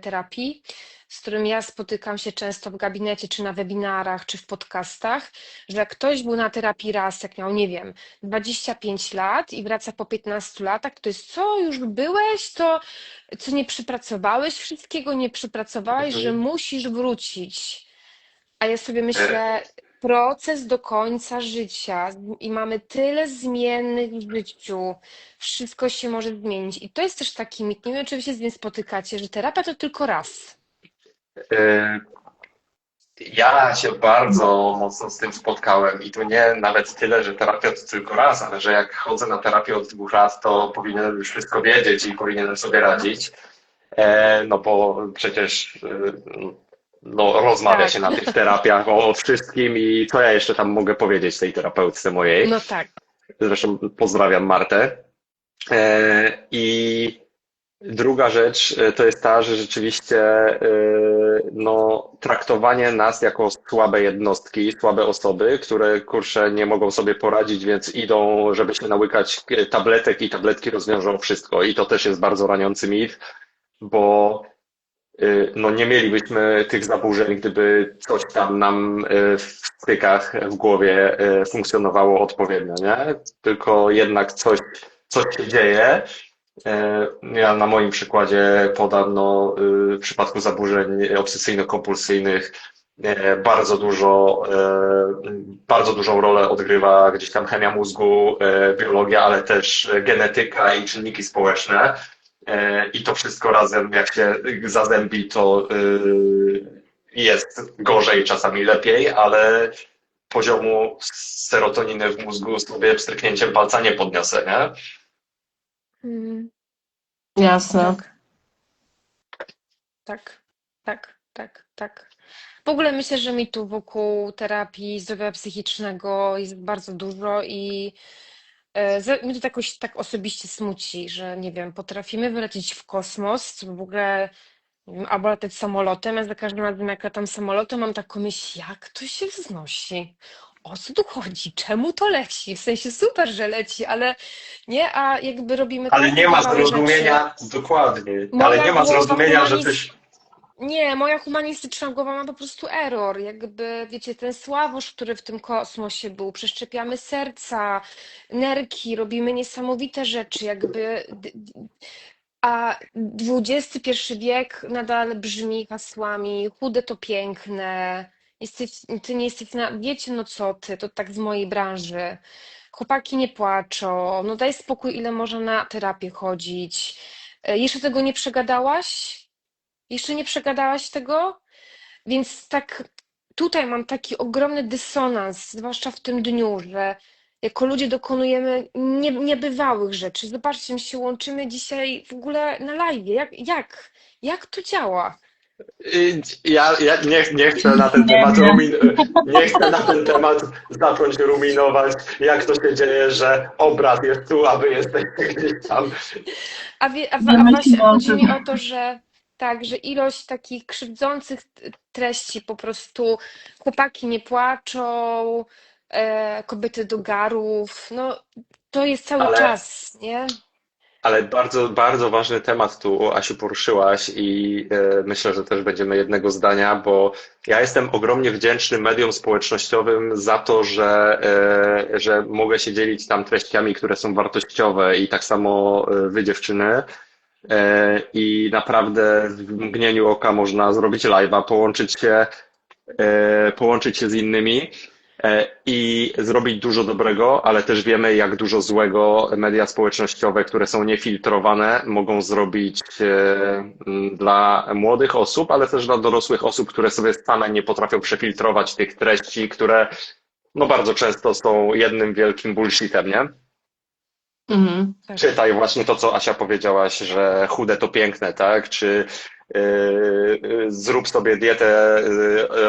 terapii, z którym ja spotykam się często w gabinecie, czy na webinarach, czy w podcastach, że jak ktoś był na terapii raz, jak miał, nie wiem, 25 lat i wraca po 15 latach, to jest co, już byłeś, to co nie przypracowałeś, wszystkiego nie przypracowałeś, że Mhm. musisz wrócić. A ja sobie E, myślę, proces do końca życia i mamy tyle zmiennych w życiu, wszystko się może zmienić. I to jest też taki mit, nie wiem, czy wy się z tym spotykacie, że terapia to tylko raz. e, Ja się bardzo mocno z tym spotkałem i to nie nawet tyle, że terapia to tylko raz, ale że jak chodzę na terapię od 2 lat, to powinienem już wszystko wiedzieć i powinienem sobie radzić. No bo przecież no, rozmawia Tak, się na tych terapiach o wszystkim i co ja jeszcze tam mogę powiedzieć tej terapeutce mojej. no tak. Zresztą pozdrawiam Martę. I druga rzecz to jest ta, że rzeczywiście no, traktowanie nas jako słabe jednostki, słabe osoby, które kurczę nie mogą sobie poradzić, więc idą, żeby się nałykać tabletek i tabletki rozwiążą wszystko. I to też jest bardzo raniący mit, bo no nie mielibyśmy tych zaburzeń, gdyby coś tam nam w stykach w głowie funkcjonowało odpowiednio, nie? Tylko jednak coś się dzieje. Ja na moim przykładzie podam, no, w przypadku zaburzeń obsesyjno-kompulsyjnych bardzo dużą rolę odgrywa gdzieś tam chemia mózgu, biologia, ale też genetyka i czynniki społeczne. I to wszystko razem, jak się zazębi, to jest gorzej, czasami lepiej, ale poziomu serotoniny w mózgu sobie pstryknięciem palca nie podniosę, nie? Mm, Jasne. tak, tak, tak. W ogóle myślę, że mitu wokół terapii zdrowia psychicznego jest bardzo dużo i mnie to jakoś tak osobiście smuci, że nie wiem, potrafimy wylecieć w kosmos, co w ogóle nie wiem, albo latać samolotem, a za każdym razem jak latam samolotem, mam taką myśl, jak to się wznosi? O co tu chodzi? Czemu to leci? W sensie super, że leci, ale nie, a jakby robimy Ale tak nie ma niebywałe rzeczy. zrozumienia, dokładnie, ale Moja nie ma głowa zrozumienia, że humanistyczna coś. nie, moja humanistyczna głowa ma po prostu error. Jakby, wiecie, ten Sławosz, który w tym kosmosie był, przeszczepiamy serca, nerki, robimy niesamowite rzeczy, jakby. A XXI wiek nadal brzmi hasłami, chude to piękne, ty nie jesteś na, wiecie, no co ty, to tak z mojej branży. Chłopaki nie płaczą, no daj spokój, ile można na terapię chodzić. Jeszcze tego nie przegadałaś? Jeszcze nie przegadałaś tego? Więc tak tutaj mam taki ogromny dysonans, zwłaszcza w tym dniu, że jako ludzie dokonujemy niebywałych rzeczy. Zobaczcie, my się łączymy dzisiaj w ogóle na live. Jak to działa? Ja nie chcę na ten Nie temat wiem. nie chcę na ten temat zacząć ruminować, jak to się dzieje, że obraz jest tu, a wy jesteście gdzieś tam. Nie A właśnie myślę o chodzi tym. mi o to, że tak, że ilość takich krzywdzących treści po prostu chłopaki nie płaczą, kobiety do garów, no to jest cały Ale czas, nie? Ale bardzo, bardzo ważny temat tu, Asiu, poruszyłaś i myślę, że też będziemy jednego zdania, bo ja jestem ogromnie wdzięczny mediom społecznościowym za to, że mogę się dzielić tam treściami, które są wartościowe i tak samo wy, dziewczyny. I naprawdę w mgnieniu oka można zrobić live'a, połączyć się z innymi i zrobić dużo dobrego, ale też wiemy, jak dużo złego media społecznościowe, które są niefiltrowane, mogą zrobić dla młodych osób, ale też dla dorosłych osób, które sobie same nie potrafią przefiltrować tych treści, które no bardzo często są jednym wielkim bullshitem, nie? Mhm. Tak. Czytaj właśnie to, co Asia powiedziałaś, że chude to piękne, tak? Czy zrób sobie dietę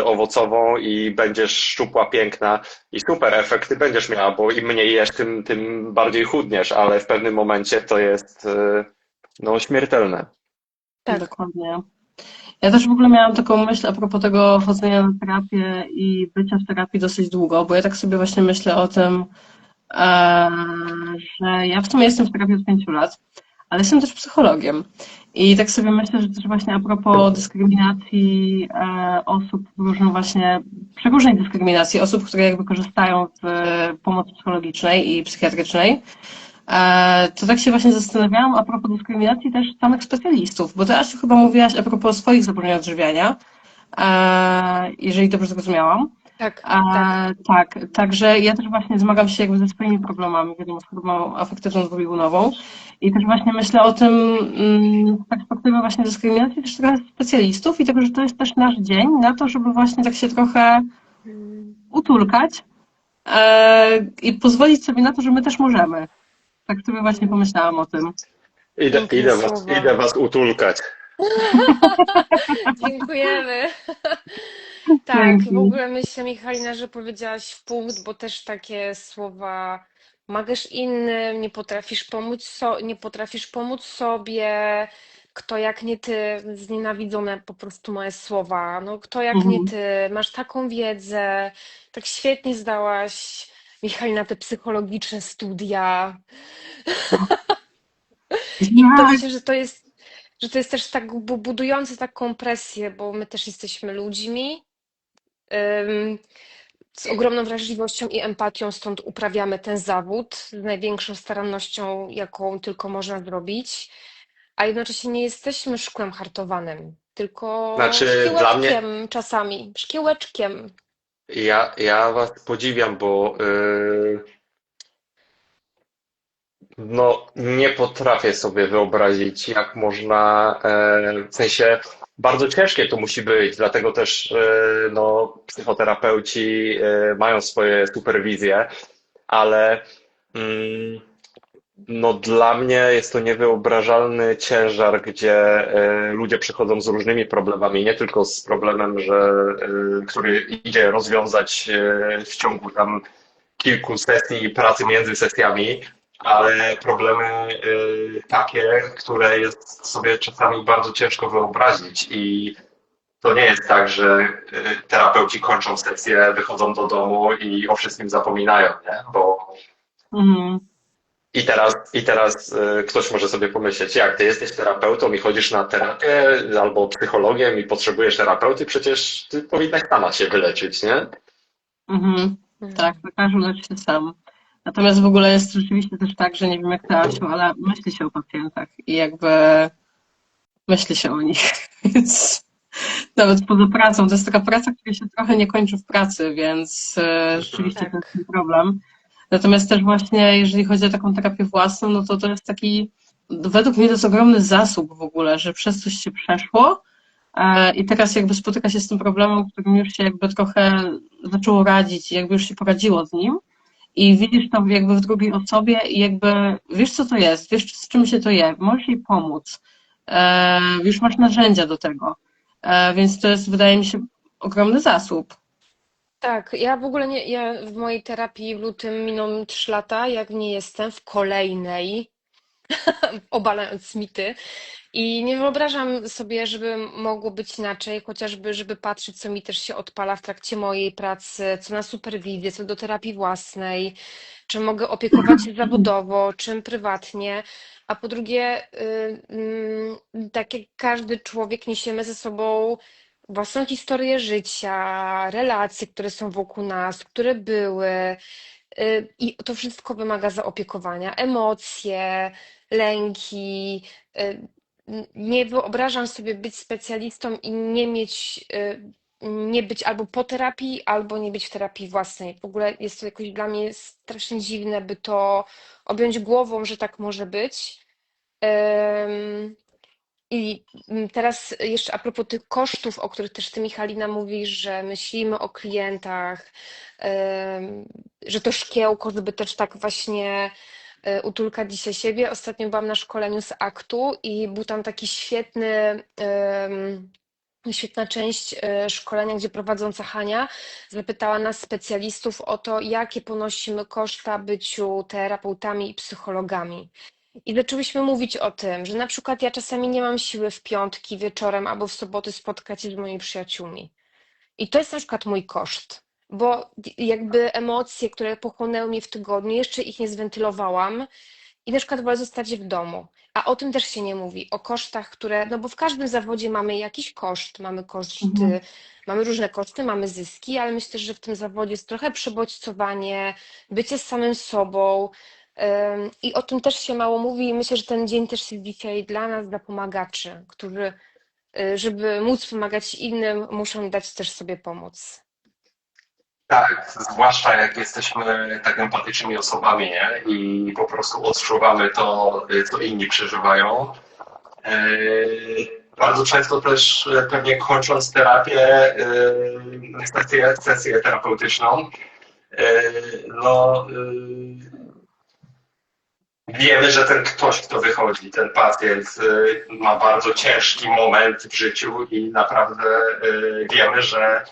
owocową i będziesz szczupła, piękna i super efekty będziesz miała, bo im mniej jesz, tym bardziej chudniesz, ale w pewnym momencie to jest no, śmiertelne. Tak. Dokładnie. Ja też w ogóle miałam taką myśl a propos tego chodzenia na terapię i bycia w terapii dosyć długo, bo ja tak sobie właśnie myślę o tym, e, że ja w sumie jestem w terapii od 5 lat, ale jestem też psychologiem. I tak sobie myślę, że też właśnie a propos dyskryminacji osób w różnych właśnie, przeróżnej dyskryminacji osób, które jakby korzystają z pomocy psychologicznej i psychiatrycznej, to tak się właśnie zastanawiałam a propos dyskryminacji też samych specjalistów, bo teraz chyba mówiłaś a propos swoich zaburzeń odżywiania, jeżeli dobrze zrozumiałam. Tak, tak. Tak, także ja też właśnie zmagam się jakby ze swoimi problemami, wiadomo, z chorobą afektywną dwubiegunową i też właśnie myślę o tym z perspektywy właśnie dyskryminacji też trochę specjalistów i tego, że to jest też nasz dzień na to, żeby właśnie tak się trochę utulkać i pozwolić sobie na to, że my też możemy. Tak sobie właśnie pomyślałam o tym. Piękne słowa. Idę was utulkać. Dziękujemy. Tak, w Dzięki. ogóle myślę, Michalina, że powiedziałaś w punkt, bo też takie słowa pomagasz innym, nie potrafisz pomóc sobie. Kto jak nie ty, znienawidzone po prostu moje słowa. No, kto jak nie Mhm. ty, masz taką wiedzę, tak świetnie zdałaś, Michalina, te psychologiczne studia. I to Jak? myślę, że to jest też tak budujące taką presję, bo my też jesteśmy ludźmi. Ym, z ogromną wrażliwością i empatią, stąd uprawiamy ten zawód z największą starannością, jaką tylko można zrobić, a jednocześnie nie jesteśmy szkłem hartowanym, tylko Znaczy, dla mnie, szkiełeczkiem czasami, szkiełeczkiem. ja was podziwiam, bo no, nie potrafię sobie wyobrazić, jak można, w sensie bardzo ciężkie to musi być, dlatego też no, psychoterapeuci mają swoje superwizje, ale mm, no, dla mnie jest to niewyobrażalny ciężar, gdzie ludzie przychodzą z różnymi problemami, nie tylko z problemem, który idzie rozwiązać w ciągu tam kilku sesji pracy między sesjami, ale problemy takie, które jest sobie czasami bardzo ciężko wyobrazić i to nie jest tak, że terapeuci kończą sesję, wychodzą do domu i o wszystkim zapominają, nie? Bo Mhm. i teraz ktoś może sobie pomyśleć, jak ty jesteś terapeutą i chodzisz na terapię albo psychologiem i potrzebujesz terapeuty, przecież ty powinnaś sama się wyleczyć, nie? Mhm. Tak, Mhm. to każdy leczy się sam. Natomiast w ogóle jest rzeczywiście też tak, że nie wiem jak ty, Asiu, ale myśli się o pacjentach i jakby myśli się o nich. Więc nawet poza pracą, to jest taka praca, która się trochę nie kończy w pracy, więc rzeczywiście to jest Tak. ten problem. Natomiast też właśnie, jeżeli chodzi o taką terapię własną, no to to jest taki, według mnie to jest ogromny zasób w ogóle, że przez coś się przeszło i teraz jakby spotyka się z tym problemem, którym już się jakby trochę zaczęło radzić i jakby już się poradziło z nim. I widzisz to jakby w drugiej osobie i jakby wiesz, co to jest, wiesz, z czym się to je, możesz jej pomóc, już masz narzędzia do tego. Więc to jest, wydaje mi się, ogromny zasób. Tak, ja w ogóle nie, ja w mojej terapii w lutym miną 3 lata, jak nie jestem w kolejnej, obalając mity. I nie wyobrażam sobie, żeby mogło być inaczej, chociażby, żeby patrzeć, co mi też się odpala w trakcie mojej pracy, co na superwizję, co do terapii własnej, czym mogę opiekować się zawodowo, czym prywatnie. A po drugie, tak jak każdy człowiek, niesiemy ze sobą własną historię życia, relacje, które są wokół nas, które były. I to wszystko wymaga zaopiekowania. Emocje, lęki. y, Nie wyobrażam sobie być specjalistą i nie być albo po terapii, albo nie być w terapii własnej. W ogóle jest to jakoś dla mnie strasznie dziwne, by to objąć głową, że tak może być. Ym, I teraz jeszcze a propos tych kosztów, o których też ty, Michalina, mówisz, że myślimy o klientach, że to szkiełko, żeby też tak właśnie utulkać dzisiaj siebie. Ostatnio byłam na szkoleniu z aktu i był tam taki świetna część szkolenia, gdzie prowadząca Hania zapytała nas specjalistów o to, jakie ponosimy koszta byciu terapeutami i psychologami. I zaczęłyśmy mówić o tym, że na przykład ja czasami nie mam siły w piątki wieczorem albo w soboty spotkać się z moimi przyjaciółmi. I to jest na przykład mój koszt. bo jakby emocje, które pochłonęły mnie w tygodniu, jeszcze ich nie zwentylowałam i na przykład wolę zostać w domu. A o tym też się nie mówi, o kosztach, które, no bo w każdym zawodzie mamy jakiś koszt, mamy Mhm. koszty, mamy różne koszty, mamy zyski, ale myślę, że w tym zawodzie jest trochę przebodźcowanie, bycie z samym sobą. I o tym też się mało mówi i myślę, że ten dzień też jest dzisiaj dla nas, dla pomagaczy, którzy, żeby móc pomagać innym, muszą dać też sobie pomóc. Tak, zwłaszcza jak jesteśmy tak empatycznymi osobami, nie? I po prostu odczuwamy to, co inni przeżywają. Bardzo często też pewnie kończąc terapię, sesję terapeutyczną, no, wiemy, że ten ktoś, kto wychodzi, ten pacjent ma bardzo ciężki moment w życiu i naprawdę wiemy, że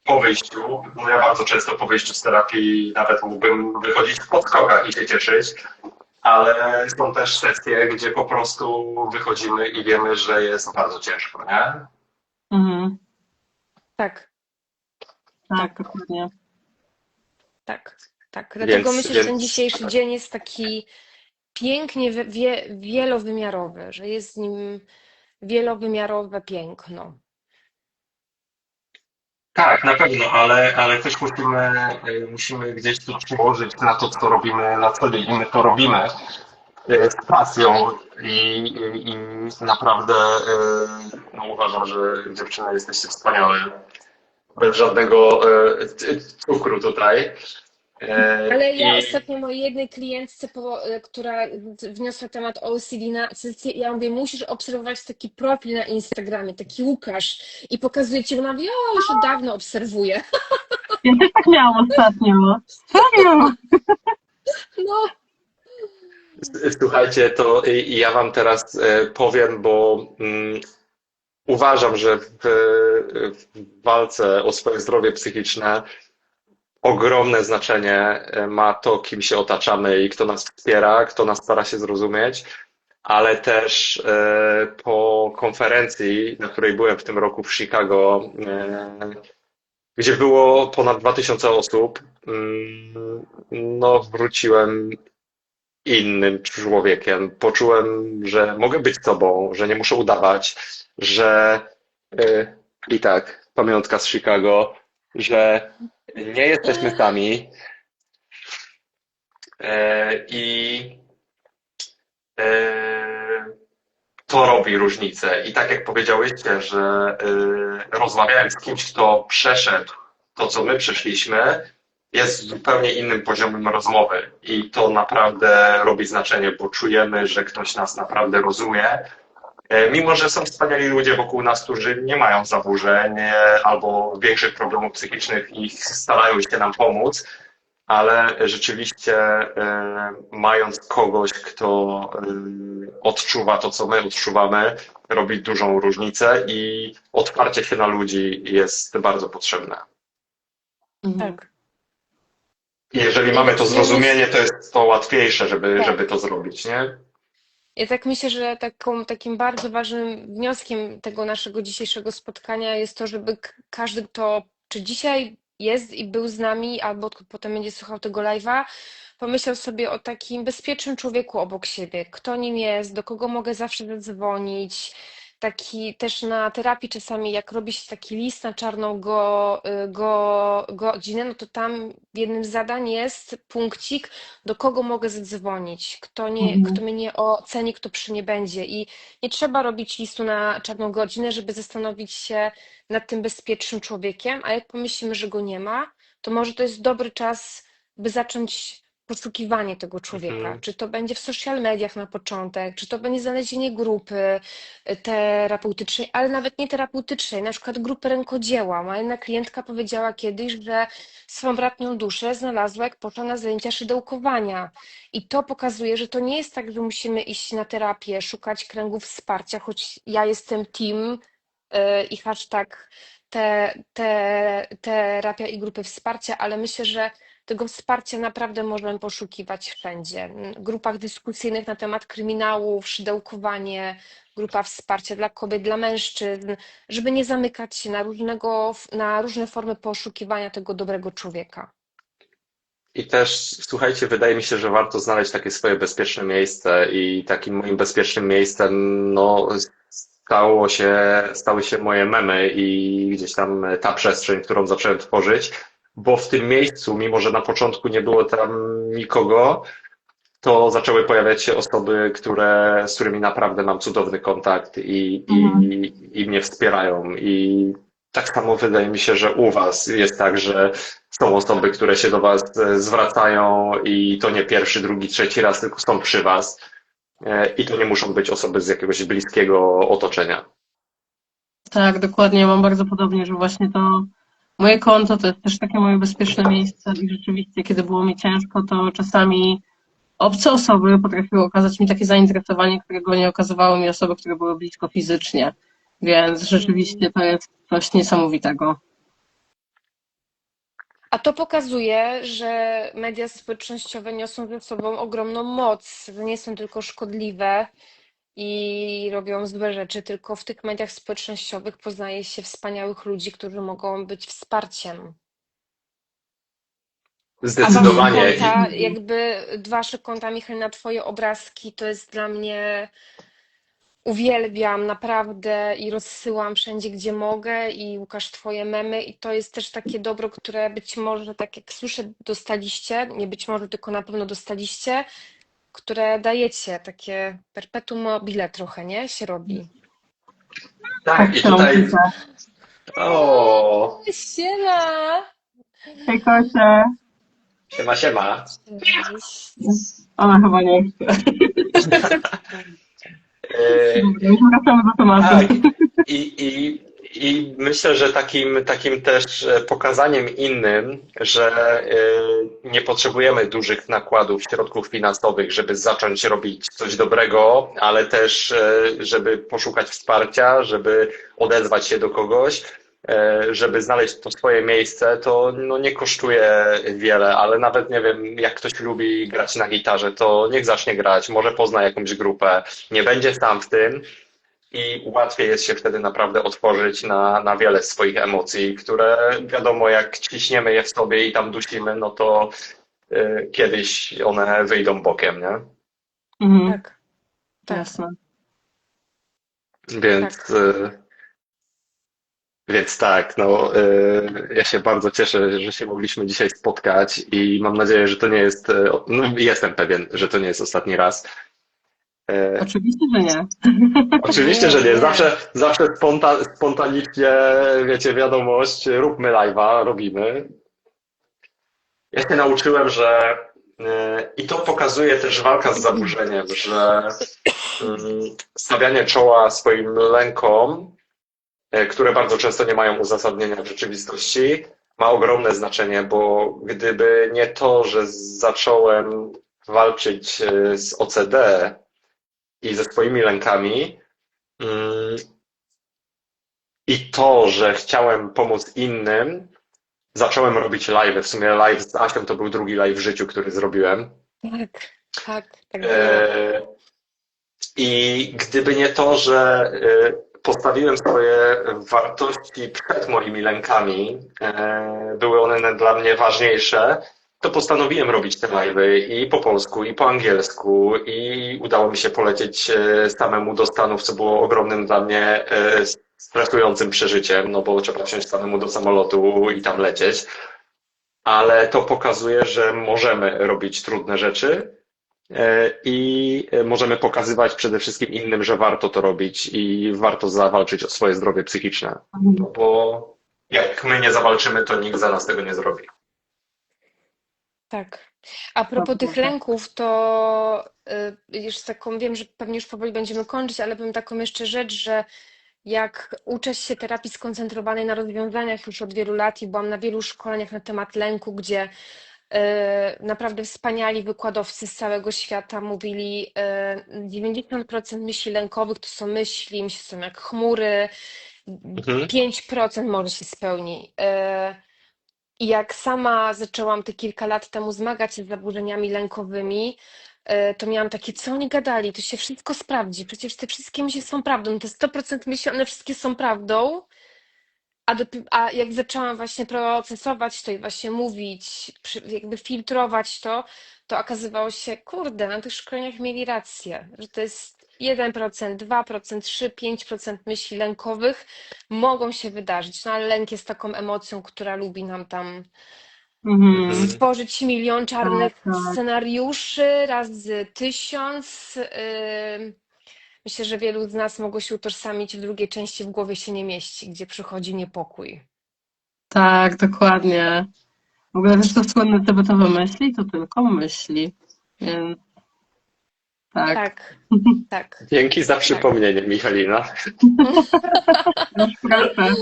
po wyjściu, no ja bardzo często po wyjściu z terapii nawet mógłbym wychodzić w podskokach i się cieszyć, ale są też sesje, gdzie po prostu wychodzimy i wiemy, że jest bardzo ciężko, nie? Mhm. Tak, Tak, tak, dokładnie. tak, tak. Dlatego myślę, że ten Więc dzisiejszy dzień jest taki pięknie wielowymiarowy, że jest w nim wielowymiarowe piękno. tak, na pewno, ale też musimy gdzieś tu przyłożyć na to, co robimy na co dzień i my to robimy z pasją i naprawdę no, uważam, że dziewczyny jesteście wspaniałe, bez żadnego cukru tutaj. Ale ja I ostatnio mojej jednej klientce, która wniosła temat OCD na sesję, ja mówię, musisz obserwować taki profil na Instagramie, taki Łukasz i pokazuje ci, ona mówi, o, już od dawna obserwuję. Ja też tak miałam ostatnio. Serio? No, słuchajcie, to ja wam teraz powiem, bo uważam, że w walce o swoje zdrowie psychiczne ogromne znaczenie ma to, kim się otaczamy i kto nas wspiera, kto nas stara się zrozumieć, ale też po konferencji, na której byłem w tym roku w Chicago, gdzie było ponad 2000 osób, no wróciłem innym człowiekiem. Poczułem, że mogę być sobą, że nie muszę udawać, że i tak, pamiątka z Chicago, że nie jesteśmy sami i to robi różnicę. I tak jak powiedziałyście, że rozmawiałem z kimś, kto przeszedł to, co my przeszliśmy, jest zupełnie innym poziomem rozmowy i to naprawdę robi znaczenie, bo czujemy, że ktoś nas naprawdę rozumie. Mimo, że są wspaniali ludzie wokół nas, którzy nie mają zaburzeń albo większych problemów psychicznych i starają się nam pomóc, ale rzeczywiście mając kogoś, kto odczuwa to, co my odczuwamy, robi dużą różnicę i otwarcie się na ludzi jest bardzo potrzebne. Mhm. tak. I jeżeli I mamy tak to sobie zrozumienie, to jest to łatwiejsze, żeby tak. to zrobić, nie? Ja tak myślę, że takim bardzo ważnym wnioskiem tego naszego dzisiejszego spotkania jest to, żeby każdy, kto czy dzisiaj jest i był z nami, albo potem będzie słuchał tego live'a, pomyślał sobie o takim bezpiecznym człowieku obok siebie, kto nim jest, do kogo mogę zawsze zadzwonić. Taki też na terapii czasami, jak robi się taki list na czarną godzinę, no to tam w jednym z zadań jest punkcik, do kogo mogę zadzwonić, kto Mhm. mnie nie oceni, kto przy mnie będzie. I nie trzeba robić listu na czarną godzinę, żeby zastanowić się nad tym bezpiecznym człowiekiem, a jak pomyślimy, że go nie ma, to może to jest dobry czas, by zacząć poszukiwanie tego człowieka. Mhm. Czy to będzie w social mediach na początek, czy to będzie znalezienie grupy terapeutycznej, ale nawet nie terapeutycznej, na przykład grupy rękodzieła. Moja jedna klientka powiedziała kiedyś, że swą bratnią duszę znalazła, jak poszła na zajęcia szydełkowania. I to pokazuje, że to nie jest tak, że musimy iść na terapię, szukać kręgów wsparcia, choć ja jestem team i hashtag terapia i grupy wsparcia, ale myślę, że tego wsparcia naprawdę możemy poszukiwać wszędzie. W grupach dyskusyjnych na temat kryminałów, szydełkowanie, grupa wsparcia dla kobiet, dla mężczyzn, żeby nie zamykać się na różne formy poszukiwania tego dobrego człowieka. I też, słuchajcie, wydaje mi się, że warto znaleźć takie swoje bezpieczne miejsce i takim moim bezpiecznym miejscem, no, stały się moje memy i gdzieś tam ta przestrzeń, którą zacząłem tworzyć, bo w tym miejscu, mimo że na początku nie było tam nikogo, to zaczęły pojawiać się osoby, z którymi naprawdę mam cudowny kontakt i mnie wspierają. I tak samo wydaje mi się, że u Was jest tak, że są osoby, które się do Was zwracają i to nie pierwszy, drugi, trzeci raz, tylko są przy Was. I to nie muszą być osoby z jakiegoś bliskiego otoczenia. Tak, dokładnie. Mam bardzo podobnie, że właśnie to moje konto to jest też takie moje bezpieczne miejsce i rzeczywiście, kiedy było mi ciężko, to czasami obce osoby potrafiły okazać mi takie zainteresowanie, którego nie okazywały mi osoby, które były blisko fizycznie. Więc rzeczywiście to jest coś niesamowitego. A to pokazuje, że media społecznościowe niosą ze sobą ogromną moc, że nie są tylko szkodliwe i robią złe rzeczy, tylko w tych mediach społecznościowych poznaje się wspaniałych ludzi, którzy mogą być wsparciem. A wasze Zdecydowanie. konta, jakby wasze konta, Michał, na twoje obrazki, to jest dla mnie, uwielbiam naprawdę i rozsyłam wszędzie, gdzie mogę i Łukasz, twoje memy i to jest też takie dobro, które być może, tak jak słyszę, dostaliście, nie być może, tylko na pewno dostaliście, które dajecie, takie perpetuum mobile trochę, nie? Się robi. Tak, i tutaj. O, Siema! Hej, Kosia. siema, siema. Cześć. Ona chyba nie chce. Dobra, już wracamy do tematu. Tak, i myślę, że takim też pokazaniem innym, że nie potrzebujemy dużych nakładów, środków finansowych, żeby zacząć robić coś dobrego, ale też, żeby poszukać wsparcia, żeby odezwać się do kogoś, żeby znaleźć to swoje miejsce, to no, nie kosztuje wiele, ale nawet nie wiem, jak ktoś lubi grać na gitarze, to niech zacznie grać, może pozna jakąś grupę, nie będzie sam w tym. I łatwiej jest się wtedy naprawdę otworzyć na wiele swoich emocji, które wiadomo, jak ciśniemy je w sobie i tam dusimy, no to kiedyś one wyjdą bokiem, nie? Mhm, Tak, tak, jasne. Więc, tak. więc tak, no, ja się bardzo cieszę, że się mogliśmy dzisiaj spotkać i mam nadzieję, że to nie jest, no, jestem pewien, że to nie jest ostatni raz. Oczywiście, że nie. Oczywiście, że nie. Zawsze spontanicznie, wiecie, wiadomość, róbmy live'a, robimy. Ja się nauczyłem, że i to pokazuje też walka z zaburzeniem, że stawianie czoła swoim lękom, które bardzo często nie mają uzasadnienia w rzeczywistości, ma ogromne znaczenie, bo gdyby nie to, że zacząłem walczyć z OCD i ze swoimi lękami, i to, że chciałem pomóc innym, zacząłem robić live. W sumie live z Asią to był drugi live w życiu, który zrobiłem. Tak było. I gdyby nie to, że postawiłem swoje wartości przed moimi lękami, były one dla mnie ważniejsze, to postanowiłem robić te live'y i po polsku, i po angielsku, i udało mi się polecieć samemu do Stanów, co było ogromnym dla mnie stresującym przeżyciem, no bo trzeba wsiąść samemu do samolotu i tam lecieć. Ale to pokazuje, że możemy robić trudne rzeczy i możemy pokazywać przede wszystkim innym, że warto to robić i warto zawalczyć o swoje zdrowie psychiczne. No bo jak my nie zawalczymy, to nikt za nas tego nie zrobi. Tak. A propos tych lęków, to już taką, wiem, że pewnie już powoli będziemy kończyć, ale powiem taką jeszcze rzecz, że jak uczę się terapii skoncentrowanej na rozwiązaniach już od wielu lat i byłam na wielu szkoleniach na temat lęku, gdzie naprawdę wspaniali wykładowcy z całego świata mówili, 90% myśli lękowych to są myśli są jak chmury, 5% może się spełni. I jak sama zaczęłam te kilka lat temu zmagać się z zaburzeniami lękowymi, to miałam takie, co oni gadali, to się wszystko sprawdzi, przecież te wszystkie myśli są prawdą, te 100% myśli, one wszystkie są prawdą, a jak zaczęłam właśnie procesować to i właśnie mówić, jakby filtrować to okazywało się, kurde, na tych szkoleniach mieli rację, że to jest 1%, 2%, 3, 5% myśli lękowych mogą się wydarzyć, no ale lęk jest taką emocją, która lubi nam tam Mhm. Mhm. stworzyć milion czarnych Tak. scenariuszy razy 1000. Myślę, że wielu z nas mogło się utożsamić w drugiej części w głowie się nie mieści, gdzie przychodzi niepokój. Tak, dokładnie. W ogóle wiesz, to słynne tybetowe myśli, to tylko myśli. Więc tak. Tak, tak, Dzięki za przypomnienie, Michalina. Masz pracę.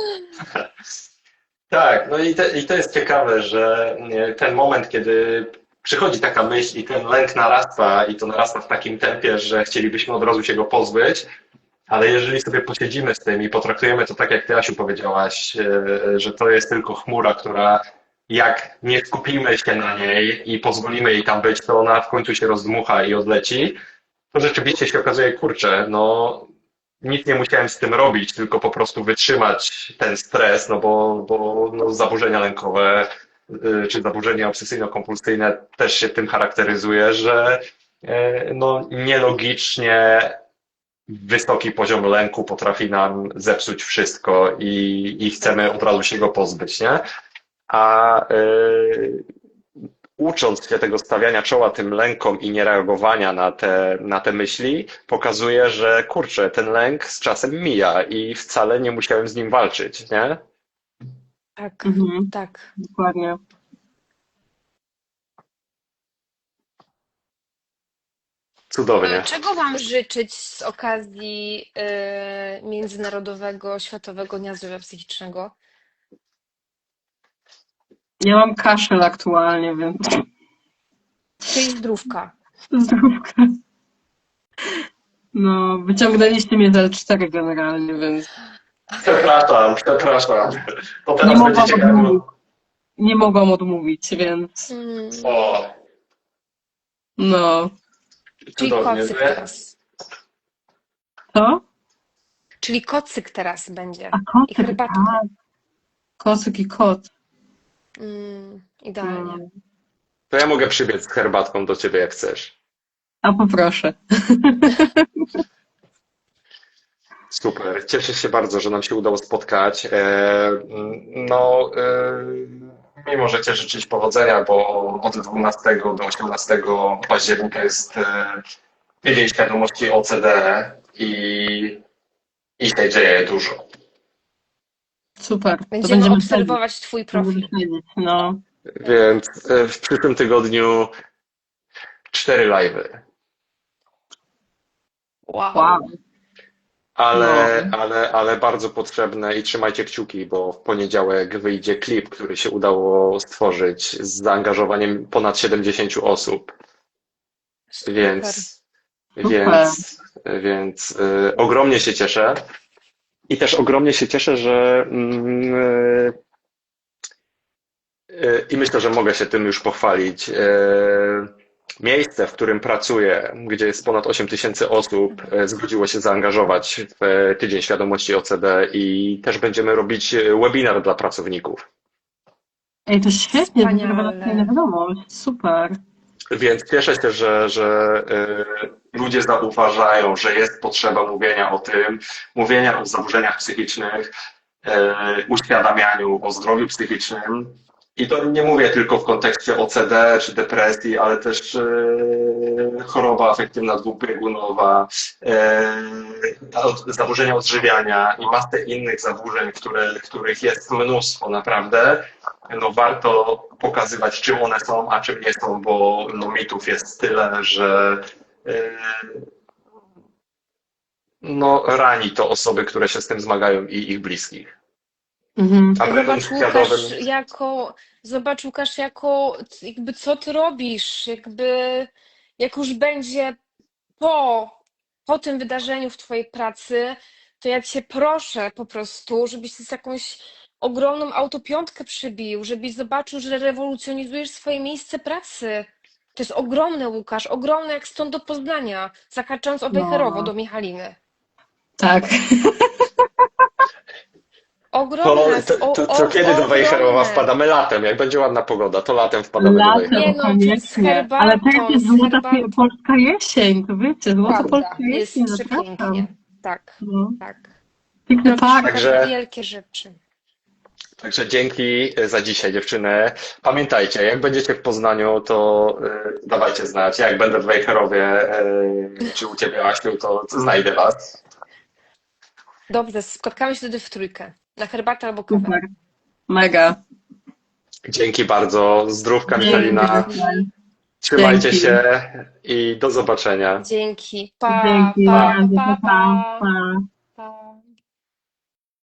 Tak, no i to jest ciekawe, że ten moment, kiedy przychodzi taka myśl i ten lęk narasta i to narasta w takim tempie, że chcielibyśmy od razu się go pozbyć, ale jeżeli sobie posiedzimy z tym i potraktujemy to tak, jak ty, Asiu, powiedziałaś, że to jest tylko chmura, która jak nie skupimy się na niej i pozwolimy jej tam być, to ona w końcu się rozdmucha i odleci, to rzeczywiście się okazuje, kurczę, no nic nie musiałem z tym robić, tylko po prostu wytrzymać ten stres, bo no, zaburzenia lękowe czy zaburzenia obsesyjno-kompulsyjne też się tym charakteryzuje, że no, nielogicznie wysoki poziom lęku potrafi nam zepsuć wszystko i chcemy od razu się go pozbyć, nie? A ucząc się tego stawiania czoła tym lękom i niereagowania na te myśli, pokazuje, że kurczę, ten lęk z czasem mija i wcale nie musiałem z nim walczyć, nie? tak, Mhm. tak. Dokładnie. Cudownie. Czego Wam życzyć z okazji Międzynarodowego Światowego Dnia Zdrowia Psychicznego? Ja mam kaszel aktualnie, więc Czyli zdrówka. zdrówka. No, wyciągnęliście mnie z L4 generalnie, więc Przepraszam. To nie teraz będzie mogłam ciekawe. odmówić. Nie mogłam odmówić, więc Mm. O, no. Czyli cudownie. kocyk teraz. Co? Czyli kocyk teraz będzie. A I kocyk, herbatka. tak. Kocyk i kot. Idealnie. No. To ja mogę przybiec z herbatką do ciebie, jak chcesz. A poproszę. Super. Cieszę się bardzo, że nam się udało spotkać. No, mimo że Cię życzyć powodzenia, bo od 12 do 18 października jest Tydzień Świadomości OCD i się dzieje dużo. Super. To Będziemy obserwować Twój profil. śledzić. No. Więc w przyszłym tygodniu 4 live'y. Wow. Ale bardzo potrzebne i trzymajcie kciuki, bo w poniedziałek wyjdzie klip, który się udało stworzyć z zaangażowaniem ponad 70 osób. Super. Więc ogromnie się cieszę. I też ogromnie się cieszę, że i myślę, że mogę się tym już pochwalić. Miejsce, w którym pracuję, gdzie jest ponad 8 000 osób, zgodziło się zaangażować w Tydzień Świadomości OCD i też będziemy robić webinar dla pracowników. Ej, to świetnie, to jest Wspaniale. rewelacyjna wiadomość. Super. Więc cieszę się, że ludzie zauważają, że jest potrzeba mówienia o tym, mówienia o zaburzeniach psychicznych, uświadamianiu o zdrowiu psychicznym. I to nie mówię tylko w kontekście OCD czy depresji, ale też choroba afektywna dwubiegunowa, zaburzenia odżywiania i masę innych zaburzeń, których jest mnóstwo naprawdę. No warto pokazywać, czym one są, a czym nie są, bo no, mitów jest tyle, że no, rani to osoby, które się z tym zmagają i ich bliskich. Mhm. A będąc świadomym... Zobacz Łukasz, jakby co ty robisz, jak już będzie po tym wydarzeniu w twojej pracy, to ja cię proszę po prostu, żebyś z jakąś ogromną autopiątkę przybił, żebyś zobaczył, że rewolucjonizujesz swoje miejsce pracy. To jest ogromne, Łukasz, ogromne jak stąd do Poznania, zahaczając o Wejherowo do Michaliny. Tak. Ogromne, To kiedy do Wejherowa ogromne. wpadamy? Latem. Jak będzie ładna pogoda, to latem wpadamy do Latem Wejherowa. Nie no, z koniecznie. herbatą, Ale to jest z złota herbatą. polska jesień, to wiecie, złota Prawda, polska jest jesień, zapraszam. przepięknie. Tak, No. tak. Piękny Robisz park. Także- wielkie rzeczy. Także dzięki za dzisiaj, dziewczyny. Pamiętajcie, jak będziecie w Poznaniu, to dawajcie znać. Jak będę w Wejherowie, czy u Ciebie, Aśniu, to znajdę Was. Dobrze, spotkamy się wtedy w trójkę. Na herbatę albo kawę. Super. Mega. Dzięki bardzo. Zdrówka, Michalina. Dzięki. Trzymajcie Dzięki. się i do zobaczenia. Dzięki. Pa, Dzięki. pa, Na razie, pa, pa, pa. pa.